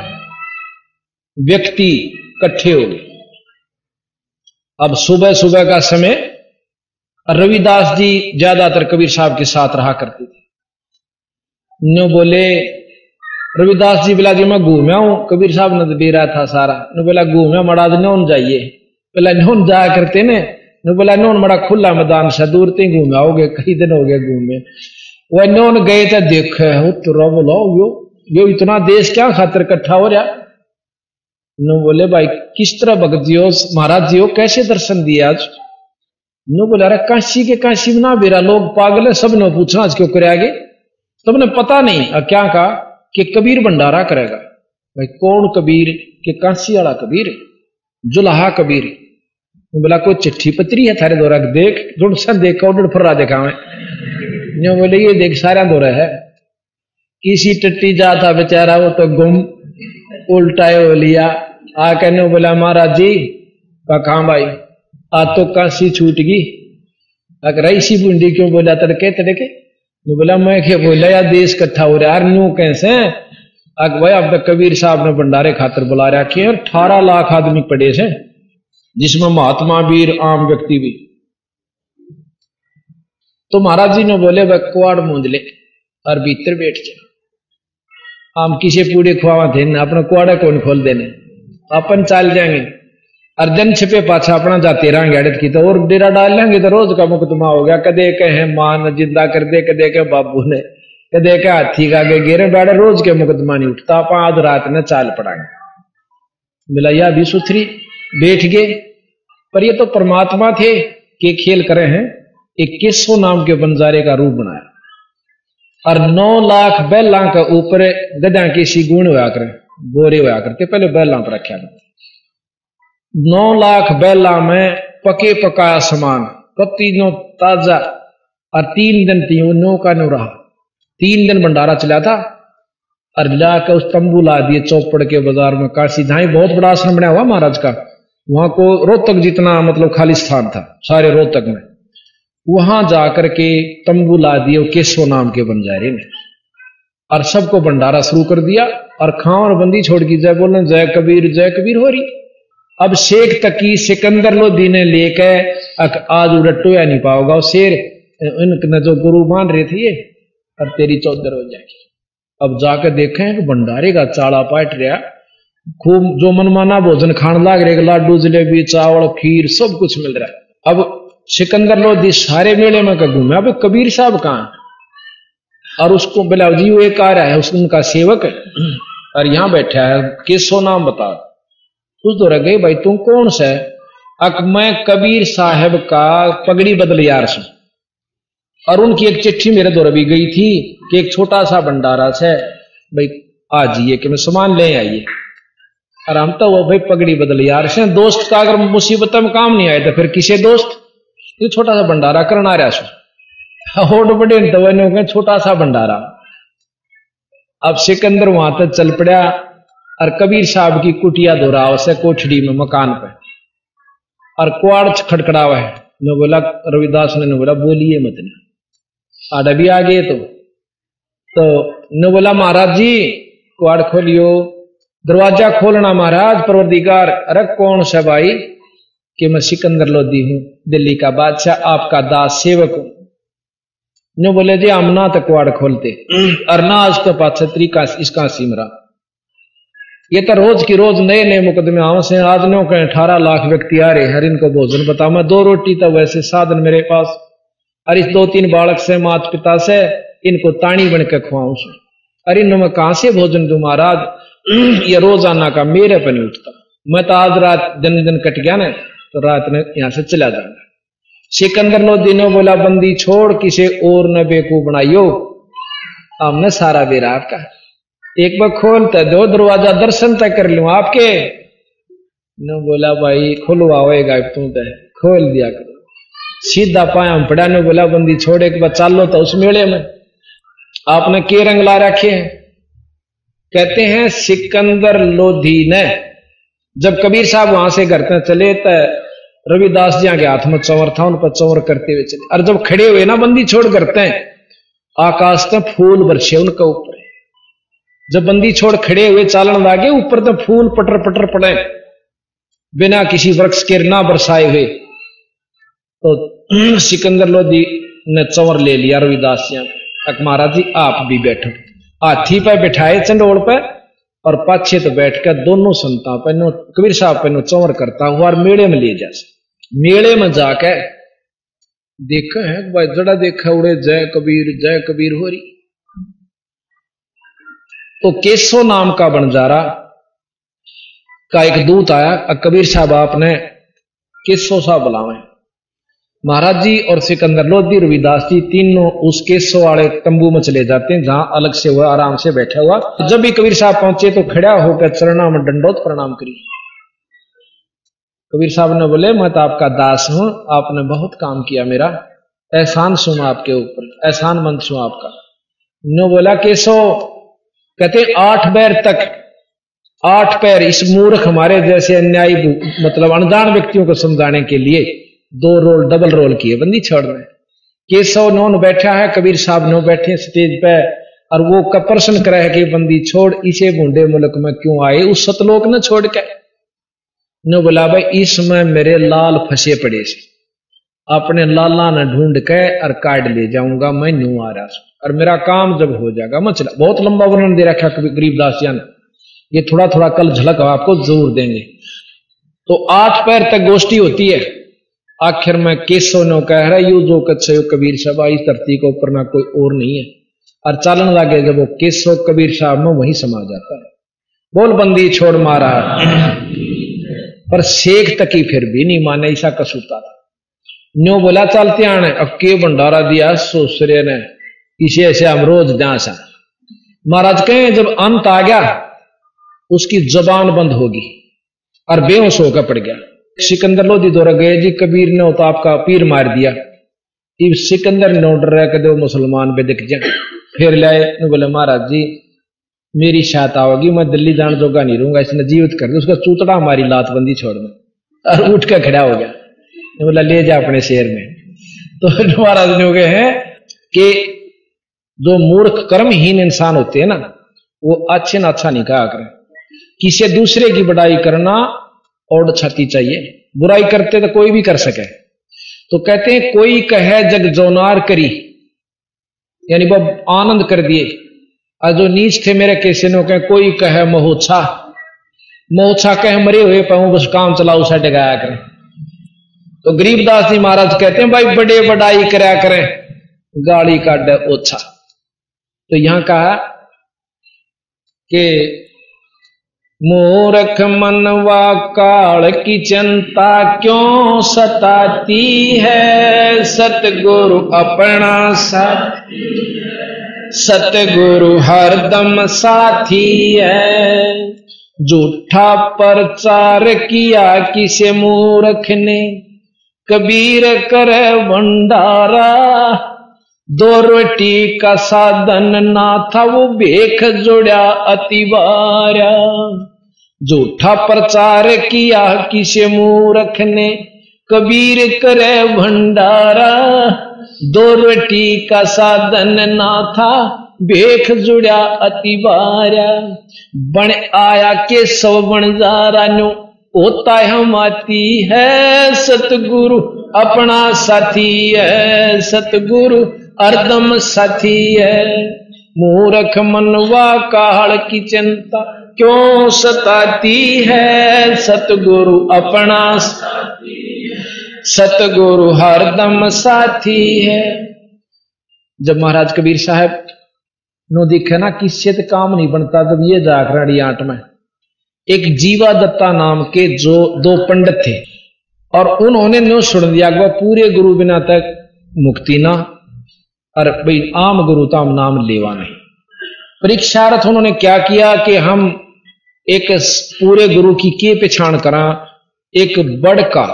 व्यक्ति इकट्ठे हो गए। अब सुबह सुबह का समय, रविदास जी ज्यादातर कबीर साहब के साथ रहा करते थे। नो बोले रविदास जी बोला जी मैं घूमया हूं, कबीर साहब ने दे रहा था सारा। नो बोला घूमया मड़ा नौन जाइए, बोला नौन जाया करते ने। नो बोला नौन बड़ा खुला मैदान से दूर ते घूमे आओगे, कई दिन हो गए घूमे। वह नौन गए तो देखे तो बोलो यो इतना देश क्या खातिर इकट्ठा हो रहा। नो बोले भाई किस तरह भगत जी हो महाराज जी हो, कैसे दर्शन दिए आज। नो बोला अरे काशी के काशी में ना बेरा लोग पागल है, सबने पूछना आज क्यों करेंगे, सबने पता नहीं। और क्या कहा कि कबीर भंडारा करेगा। भाई कौन कबीर, कि काशी वाला कबीर, जुलाहा कबीर। बोला कोई चिट्ठी पत्री है थारे दौरा, देख जुड़ सा देखा उड़ फर्रा देखा मैं। नो बोले ये देख सारा दौरा है। किसी टट्टी जाता बेचारा वो तो गुम उल्टाए हो लिया। आ कहने बोला महाराज जी का कहा भाई आज तो काशी छूट गई। अगर ऐसी बूंदी क्यों बोला तड़के तड़के। बोला मैं क्या बोला यार देश इकट्ठा हो रहा है न्यू कैसे। अग भाई अब तक कबीर साहब ने भंडारे खातर बुला रखे हैं, 18 लाख आदमी पड़े से, जिसमें महात्मा वीर आम व्यक्ति भी। तो महाराज जी ने बोले वह कुआड़ मूंद ले और भीतर बैठ जा। आम किसे पूड़े खुआवा थे ना, अपना कुआड़ा कौन खोल देने, अपन चल जाएंगे और जन छिपे पाछा अपना जाते रहेंगे अड़त की। तो और डेरा डाल लेंगे तो रोज का मुकदमा हो गया। कदे कहे मां ने जिंदा कर दे, कदे के बाबू ने, कदे के हाथी का आगे गिरे बैठे, रोज के मुकदमा नहीं उठता। आप आज रात में चाल पड़ाएंगे। मिला यह भी सुथरी बैठ गए। पर ये तो परमात्मा थे कि खेल करे हैं। 2100 नाम के बंजारे का रूप बनाया और 9 लाख बैला का ऊपर गधा के सी गुण हुआ करे, बोरे हुआ करते, पहले बैला पर रखा करते। 9 लाख बैला में पके पकाया सामान तीनों ताजा, और 3 दिन तीनों नो का नो रहा। 3 दिन भंडारा चला था और लाकर उस तंबू ला दिए चौपड़ के बाजार में। काशी जहां बहुत बड़ा आश्रम बनाया हुआ महाराज का, वहां को रोहतक जितना मतलब खाली स्थान था सारे रोहतक में, वहां जाकर के तंबू ला दिए केशव नाम के बंजारे ने। और सबको भंडारा शुरू कर दिया और खावन बंदी छोड़ की जय बोलने जय कबीर हो रही। अब शेख तकी सिकंदर लोधी ने लेके आज उड़टो या नहीं पाओगा शेर इनने जो गुरु मान रहे थे ये, और तेरी चौधर हो जाएगी। अब जाकर देखें कि भंडारे का चाड़ा पाट रहा, खूब जो मनमाना भोजन खान लाग रहे, लाडू जलेबी चावल खीर सब कुछ मिल रहा है। अब सिकंदर लोधी सारे मेले में घूमे, अब कबीर साहब कहाँ, और उसको बिलाव जी वो एक आ रहा है उनका सेवक है और यहां बैठा है, किसो नाम बता। उस दौर गए भाई तुम कौन सा है? अक मैं कबीर साहब का पगड़ी बदल यार से, और उनकी एक चिट्ठी मेरे दौर भी गई थी कि एक छोटा सा भंडारा से भाई आ जाइए कि मैं सामान ले आइए। और हम तो वो भाई पगड़ी बदल यार से दोस्त का अगर मुसीबत में काम नहीं आए तो फिर किसे दोस्त, ये छोटा सा भंडारा करना रहा सो होड़ बड़े तो छोटा सा भंडारा। अब सिकंदर वहां तक चल पड़ा और कबीर साहब की कुटिया दोहराव से कोठड़ी में मकान पे, और कुआड़ खटखड़ावा है। मैं बोला रविदास ने बोला बोलिए मत ना, आडा भी आ गए तो न बोला महाराज जी कुआड़ खोलियो, दरवाजा खोलना महाराज परवरदिगार। अरे कौन सा भाई? कि मैं सिकंदर लोधी हूं, दिल्ली का बादशाह, आपका दास सेवक हूं। न बोले जी हम ना तो कुआड़ खोलते और ना आज तो पाछा तरीका इसका सिमरा। ये तो रोज की रोज नए नए मुकदमे आव से, आज नो कहीं 18 लाख व्यक्ति आ रहे, हर इनको भोजन बताओ, मैं 2 रोटी तो वैसे साधन मेरे पास, और इस 2-3 बालक से माता पिता से इनको ताणी बन के खुआऊं से, अरे इन मैं कहां से भोजन दूं महाराज? ये रोजाना का मेरे पर नहीं उठता। मैं तो आज रात दिन कट गया ना तो रात में यहां से चला जाऊंगा। सिकंदर लोधी ने बोला बंदी छोड़ किसे और न बेकूफ बनाइयो, हमने सारा बेरा आपका, एक बार खोलते दो दरवाजा दर्शन तक कर लूं आपके। न बोला भाई खुलवाएगा तू तो, खोल दिया करो। सीधा पाया हम पड़ा। ने बोला बंदी छोड़ एक बार चालो तो उस मेले में आपने के रंग ला रखे हैं? कहते हैं सिकंदर लोधी ने जब कबीर साहब वहां से घर तक चले तो रविदास जी के हाथ में चंवर था, उन पर चंवर करते हुए चले, और जब खड़े हुए ना बंदी छोड़ करते हैं आकाश में फूल बरसे उनके ऊपर। जब बंदी छोड़ खड़े हुए चालन लागे ऊपर तो फूल पटर पटर पड़े बिना किसी वृक्ष के ना बरसाए हुए। तो सिकंदर लोधी ने चंवर ले लिया रविदास जी। महाराज जी आप भी बैठो। हाथी पे बिठाए चंडोल पे और पाछे तो बैठ कर दोनों संता पे कबीर साहब पे चंवर करता हुआ और मेले में ले जा। मेले में जाके देखा है भाई जड़ा देखा उड़े जय कबीर हो रही। तो केसो नाम का बंजारा का एक दूत आया, कबीर साहब आपने केसो साहब बुलावे। महाराज जी और सिकंदर लोधी रविदास जी तीनों उस केसो वाले तंबू में चले जाते हैं जहां अलग से हुआ आराम से बैठा हुआ। जब भी कबीर साहब पहुंचे तो खड़ा होकर चरणा में दंडोत प्रणाम करी। कबीर साहब ने बोले मैं तो आपका दास हूं, आपने बहुत काम किया, मेरा एहसान सुना आपके ऊपर, एहसान मंद सुना आपका। ने बोला केसो, कहते 8 पैर तक 8 पैर इस मूर्ख हमारे जैसे अन्यायी मतलब अनजान व्यक्तियों को समझाने के लिए 2 रोल डबल रोल किए बंदी छोड़ रहे। केशव नौन बैठा है, कबीर साहब नौ बैठे स्टेज पे, और वो का प्रश्न करे है कि बंदी छोड़ इसे बूंदे मुल्क में क्यों आए उस सतलोक न छोड़ के। न बोला भाई इसमें मेरे लाल फंसे पड़े से, अपने लाला न ढूंढ के और काट ले जाऊंगा, मैं न्यू आ रहा और मेरा काम जब हो जाएगा मैं चला। बहुत लंबा वर्णन दे रखा गरीबदास जी ने, ये थोड़ा थोड़ा कल झलक आपको जरूर देंगे। तो 8 पैर तक गोष्ठी होती है। आखिर में केसो नो कह रहा यू जो कच्छे कबीर साहब इस धरती के ऊपर ना कोई और नहीं है, और चालन लगे जब वो केसो कबीर साहब में वही समा जाता है। बोल बंदी छोड़ मारा पर शेख तकी फिर भी नहीं माने, ऐसा कसूता था। न्यो बोला चलते आने, अब के भंडारा दिया सोसरे ने इसे ऐसे हम रोज दासा। महाराज कहें जब अंत आ गया उसकी जबान बंद होगी और बेहोश होकर पड़ गया। सिकंदर लोधी दौरा गए जी कबीर ने तो आपका पीर मार दिया। इब सिकंदर ने ऑर्डर रहा कि मुसलमान पे दिख जाए। फिर लाए बोले महाराज जी मेरी सहायता होगी, मैं दिल्ली जान जोगा नहीं रहूंगा, इसने जीवित कर दिया। उसका चूतड़ा हमारी लातबंदी छोड़ना और उठ कर खड़ा हो गया। बोला ले जा अपने शहर में। तो महाराज ने हो गए हैं कि जो मूर्ख कर्महीन इंसान होते हैं ना, वो अच्छे ना अच्छा नहीं कहा करें। किसी दूसरे की बड़ाई करना और छाती चाहिए, बुराई करते तो कोई भी कर सके। तो कहते हैं कोई कहे जग जोनार करी, यानी वो आनंद कर दिए। और जो नीच थे मेरे कैसे नो कहे कोई कहे महोत्सा, महोत्सा कहे मरे हुए पाऊं बस काम चलाऊ साढ़े गाया करें। तो गरीबदास जी महाराज कहते हैं भाई बड़े बड़ाई करया करें, गाली काट ओछा। तो यहां कहा कि मूर्ख मनवा काल की चिंता क्यों सताती है, सतगुरु अपना साथी, सतगुरु हरदम साथी है। झूठा प्रचार किया किसे मूर्ख ने, कबीर करे भंडारा, दो रोटी का साधन ना था वो भेख जोड़ा अतिवारा। झूठा प्रचार किया किसे मूर्ख ने, कबीर करे भंडारा, दो रोटी का साधन ना था भेख जुड़ा अतिवारा। बन आया के सौ बन जा रान्यो, होता हम आती है, सतगुरु अपना साथी है, सतगुरु हरदम साथी है। मूर्ख मनवा काल की चिंता क्यों सताती है, सतगुरु अपना साथी, सतगुरु हरदम साथी है। जब महाराज कबीर साहब नो दिखे ना किससे तो काम नहीं बनता, जब ये जाखराड़ी आंट में एक जीवा दत्ता नाम के जो दो पंडित थे, और उन्होंने न्यू सुन दिया कि पूरे गुरु बिना तक मुक्ति ना, और भाई आम गुरु ताम नाम लेवा नहीं। परीक्षार्थ उन्होंने क्या किया कि हम एक पूरे गुरु की के पहचान करा, एक बड़ का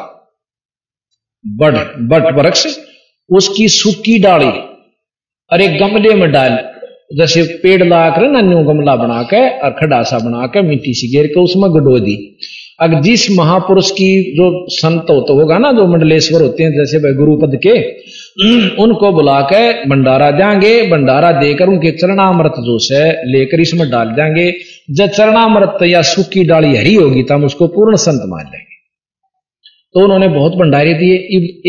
बट वृक्ष, उसकी सूखी डाली और एक गमले में डाल, जैसे पेड़ लाकर ना न्यू गमला बना के और खडासा बना के मिट्टी से घेर के उसमें गडो दी। अगर जिस महापुरुष की जो संत तो होगा ना, जो मंडलेश्वर होते हैं जैसे भाई गुरुपद के, उनको बुला के भंडारा देंगे, भंडारा देकर उनके चरणामृत जो से लेकर इसमें डाल देंगे। जब चरणामृत या सूखी डाली हरी होगी तब उसको पूर्ण संत मान लेंगे। तो उन्होंने बहुत भंडारे दिए।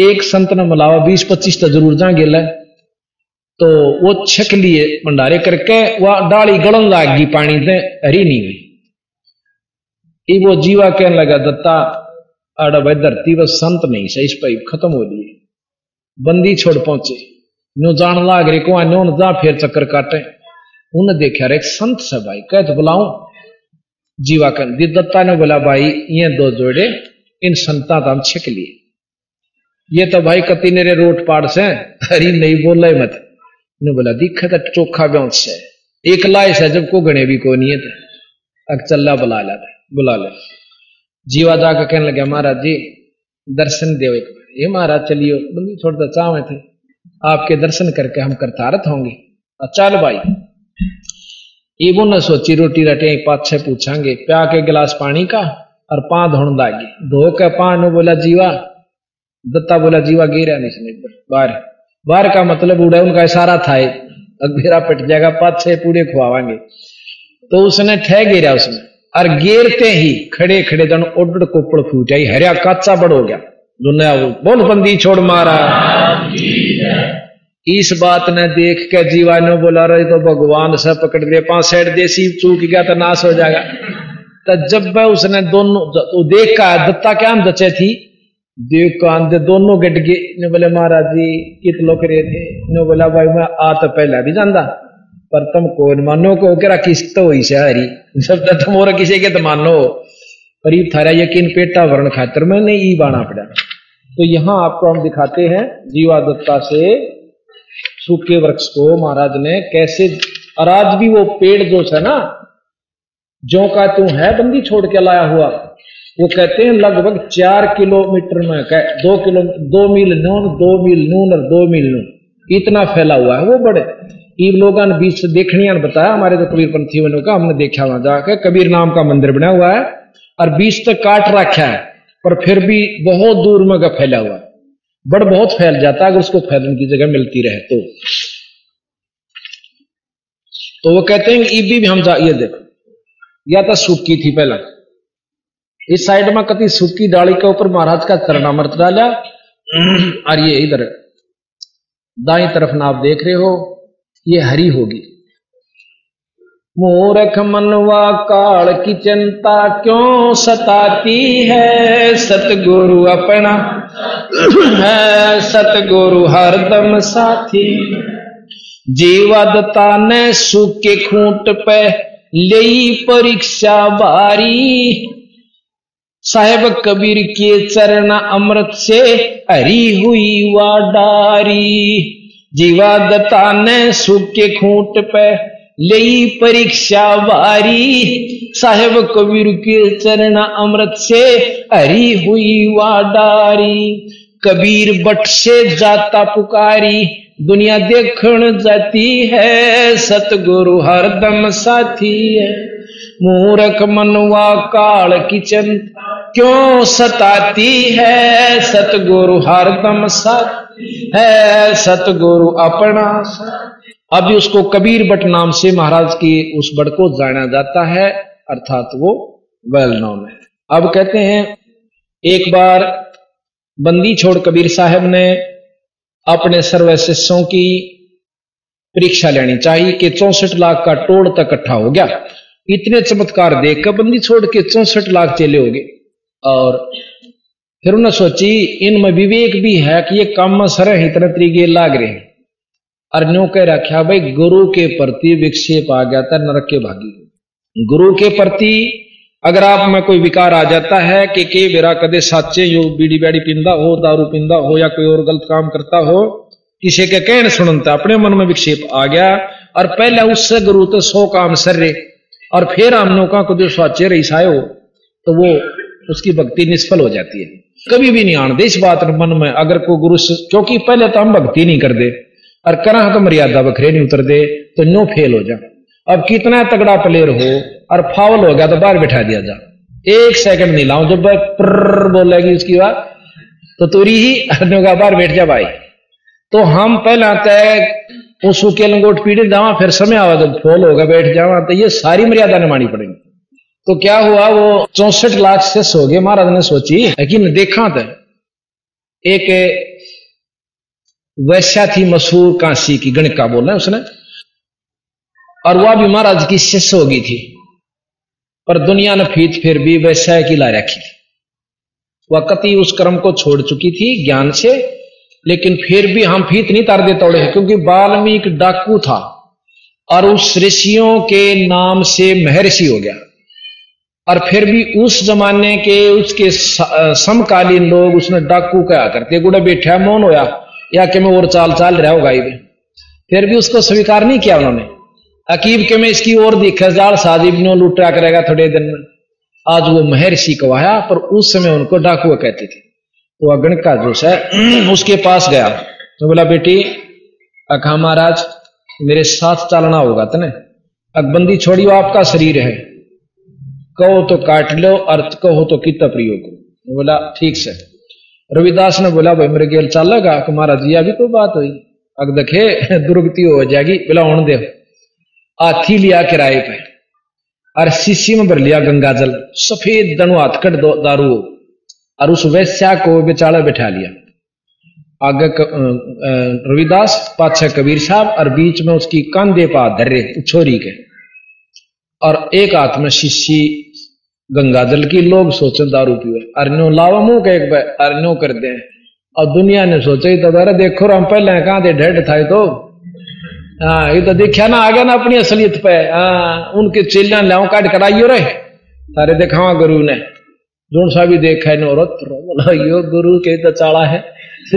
एक संत ने मिलावा 20-25 तो जरूर जाएंगे ल, तो वो छक लिए भंडारे करके, वह डाली गलन लाग गई पानी से, हरी नहीं हुई। वो जीवा कहने लगा दत्ता आड़ा भाई धरती बस संत नहीं से इस पर खत्म हो लिए, बंदी छोड़ पहुंचे नो जान लाग रे को नो जा फिर चक्कर काटे। उन्हें देखा रे एक संत से भाई कह तो बुलाऊं। जीवा कह दत्ता ने बोला भाई ये दो जोड़े इन संता तो हम छिक लिए, ये तो भाई कति नेरे रोट पाड़ से हरी नहीं बोल रहे मत। ने बोला दिखा तो चोखा ब्यांस से एक लाए से जब को गणे भी को नहीं है, अक चल्ला बुला ले। जीवा जाकर कहने लगे महाराज जी दर्शन दे एक बार। ये महाराज चलियो बंदी छोड़ता चाहे थे, आपके दर्शन करके हम करतारत होंगे। चल भाई इबो न सोची रोटी रटे 5-6 पूछांगे, प्या के गिलास पानी का और पा धोन लागी, धो के पा नो बोला जीवा। दत्ता बोला जीवा गिरा नहीं बाहर का मतलब उड़ा, उनका इशारा था अगेरा पिट जाएगा 5-6 पूरे खुआवांगे। तो उसने ठह गिरा उसमें, और गिरते ही खड़े खड़े जन ओडड़ कोपड़ फूट आई, हरिया काचा बड़ हो गया दुनिया। बोल बंदी छोड़ मारा। इस बात ने देख के जीवा ने बोला रहे तो भगवान से पकड़ दिए, 5 साइड देसी चूक गया तो नाश हो जाएगा। तो जब उसने दोनों तो देख का दत्ता क्या जचे थी, देव कान दे दोनों गट गए। ने बोले महाराज जी कित लोग रहे थे। ने बोला भाई मैं आ तो पहला भी जानता, पर तुम कौन मानो को करा किस्त तो हुई से हरी, जब तक तुम और किसी के तो मानो करीब थारा यकीन पेटा वर्ण खातर मैंने ई बाना पड़ा। तो यहां आपको हम दिखाते हैं जीवा दत्ता से सूखे वृक्ष को महाराज ने कैसे, और आज भी वो पेड़ जो है ना जो का तू है बंदी छोड़ के लाया हुआ, वो कहते हैं लगभग 4 किलोमीटर में 2 मील नून 2 मील नून और 2 मील नून इतना फैला हुआ है वो बड़े। इन लोगों ने बीच से देखनिया ने बताया, हमारे तो कबीर पंथी वालों का हमने देखा वहां जाकर कबीर नाम का मंदिर बना हुआ है और बीच तक काट रखा है, पर फिर भी बहुत दूर में का फैला हुआ है। बड़ बहुत फैल जाता है अगर उसको फैलने की जगह मिलती रहे तो। तो वो कहते हैं कि इबी भी हम ये देखो, या तो सूखी थी पहला, इस साइड में कति सूखी डाली के ऊपर महाराज का चरणामृत डाला, और ये इधर दाई तरफ ना आप देख रहे हो ये हरी होगी। मूर्ख मनवा काल की चिंता क्यों सताती है, सतगुरु अपना है सतगुरु हरदम साथी। जीवादता ने सूखे खूंट पे लई परीक्षा बारी, साहेब कबीर के चरण अमृत से हरी हुई वाडारी। जीवादता ने सूखे खूंट पे लई परीक्षा बारी, साहेब कबीर के चरण अमृत से हरी हुई वाडारी। कबीर बट से जाता पुकारी, दुनिया देखण जाती है, सतगुरु हरदम साथी है। मूर्ख मनवा काल की चिंता क्यों सताती है, सतगुरु हरदम साथी है, सतगुरु अपना। अभी उसको कबीर बट नाम से महाराज की उस बट को जाना जाता है, अर्थात वो वेल नोन है। अब कहते हैं एक बार बंदी छोड़ कबीर साहब ने अपने सर्व शिष्यों की परीक्षा लेनी चाहिए कि 64 लाख का टोल तक इकट्ठा हो गया। इतने चमत्कार देखकर बंदी छोड़ के 64 लाख चेले हो गए। और फिर उन्होंने सोची इनमें विवेक भी है कि ये काम में सर इतने तरीके लाग रहे हैं, और न्यू कह रखा भाई गुरु के प्रति विक्षेप आ गया था नरक के भागी। गुरु के प्रति अगर आप में कोई विकार आ जाता है कि मेरा कदे साचे यो बीड़ी बैड़ी पींदा हो, दारू पींदा हो, या कोई और गलत काम करता हो, किसी के कहने सुनता अपने मन में विक्षेप आ गया, और पहले उससे गुरु तो 100 काम सर रहे, और फिर हमने का कुछ साचे रही सायो, तो वो उसकी भक्ति निष्फल हो जाती है। कभी भी नहीं आने इस बात मन में अगर कोई गुरु, क्योंकि पहले तो हम भक्ति नहीं कर दे और करा तो मर्यादा बखरे नहीं उतर दे तो नो फेल हो जा। अब कितना तगड़ा प्लेयर हो और फाउल हो गया तो बाहर बैठा दिया जा, 1 सेकंड नहीं लाऊं, जब प्र बोलेगी उसकी बात तो तुरी ही का बाहर बैठ जा भाई। तो हम पहला तय उस के लंगोट पीड़े जावा, फिर समय आवा जब फोल होगा बैठ जावा, तो ये सारी मर्यादा निभानी पड़ेगी। तो क्या हुआ, वो 64 लाख से सो गए। महाराज ने सोची लेकिन देखा था एक वैश्या थी मशहूर काशी की, गणिका बोलना उसने, और वह भी महाराज की शिष्य हो गई थी, पर दुनिया ने फीत फिर भी वैश्या की ला रखी। वह कति उस कर्म को छोड़ चुकी थी ज्ञान से, लेकिन फिर भी हम फीत नहीं तार दे तोड़े, क्योंकि वाल्मीकि डाकू था और उस ऋषियों के नाम से महर्षि हो गया। और फिर भी उस जमाने के उसके समकालीन लोग उसने डाकू कहा करते, गुड़ा बैठा मौन होया या कि मैं और चाल चाल रहा होगा, फिर भी उसको स्वीकार नहीं किया उन्होंने। अकीब के में इसकी ओर दिखा जाल साजिब ने लुटा करेगा थोड़े दिन में, आज वो महर्षि कहवाया, पर उस समय उनको डाकू कहते थे। तो अगण का जो है उसके पास गया तो बोला बेटी अखा महाराज मेरे साथ चलना होगा तने, अकबंदी छोड़ियो आपका शरीर है, कहो तो काट लो और कहो तो कितना प्रयोग करो। बोला ठीक से। रविदास ने बोला भाई मेरे गेल चलेगा कि महाराज जी अभी तो बात हुई, अग देखे दुर्गति हो जाएगी, बोला होने दे। हाथी लिया किराए पे और शीशी में भर लिया गंगा जल, सफेद दनु हाथकट दारू, और उस वैश्या को बेचारा बैठा लिया। आगे रविदास, पाछे कबीर साहब, और बीच में उसकी कंधे पा धरे छोरी के, और एक हाथ में शीशी गंगा जल की। लोग सोचे दारू पीवे, अरन्यो लावा मुंह के एक अरन्यो कर दे, और दुनिया ने सोचा तो अरे देखो हम पहले कहां थे ढेड था, तो हाँ ये तो देखा ना आ गया ना अपनी असलियत पे। हाँ उनके चेलियां लाओ काट कराइयो रे सारे दिखावा गुरु ने, जोन सा भी देखा है बोला यो गुरु के तो चाड़ा है,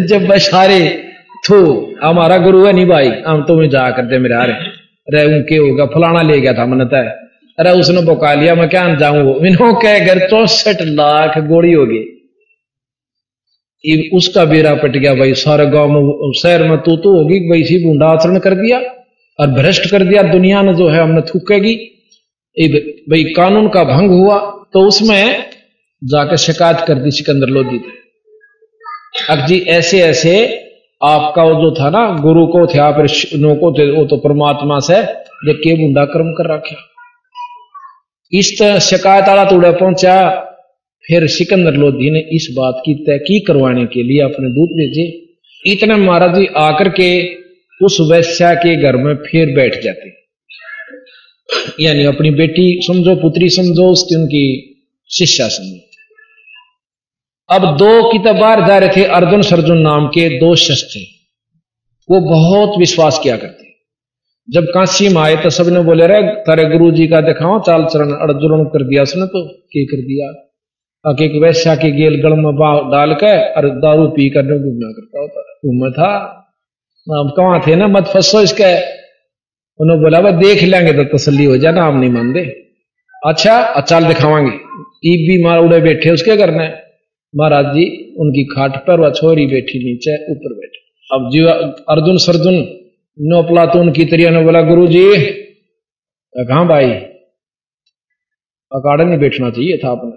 जब बशारे थो हमारा गुरु है नहीं भाई, हम तो जा करते मेरे आ रहे उनके होगा फलाना ले गया था मन तय, अरे उसने बका लिया मैं क्या जाऊं, इन्हों के घर 64 लाख गोली हो गई। उसका बेरा पट गया भाई, सारे गांव में शहर में तो होगी भाई सी बूंदा आचरण कर दिया और भ्रष्ट कर दिया दुनिया ने, जो है हमने थूकेगी भाई, कानून का भंग हुआ। तो उसमें जाकर शिकायत कर दी सिकंदर लोधी। अब जी ऐसे ऐसे आपका वो जो था ना गुरु को थे आप ऋषियों को थे, वो तो परमात्मा से देख के बुंडा कर्म कर रखा। इस तरह शिकायत आला तोड़ा पहुंचा। फिर सिकंदर लोधी ने इस बात की तहकीक करवाने के लिए अपने दूत भेजे। इतने महाराज जी आकर के उस वैश्या के घर में फिर बैठ जाते, यानी अपनी बेटी समझो, पुत्री समझो, उसकी उनकी शिष्या समझो। अब दो की तो बाहर जा रहे थे, अर्जुन सर्जुन नाम के दो शिष्य थे, वो बहुत विश्वास किया करते। जब काशी में आए तो सबने बोले, रे तारे गुरु जी का दिखाओ चाल चरण। अर्जुन कर दिया उसने, तो क्या कर दिया, आके एक वैश्या के गेल गल में डाल के और दारू पी कर घूमना करता होता घूमा था। अब कहाँ थे ना, मत फंसो इसके। उन्होंने बोला वह देख लेंगे तो तसल्ली हो जाए ना, आप नहीं मानते। अच्छा चाल दिखावांगे। ईब भी मार उड़े बैठे उसके करना है। महाराज जी उनकी खाट पर वह छोरी बैठी नीचे, ऊपर बैठे। अब जी अर्जुन सर्जुन नो प्लातून की तरिया ने बोला, गुरु जी कहाँ भाई, अकाड़ा नहीं बैठना चाहिए था आपने।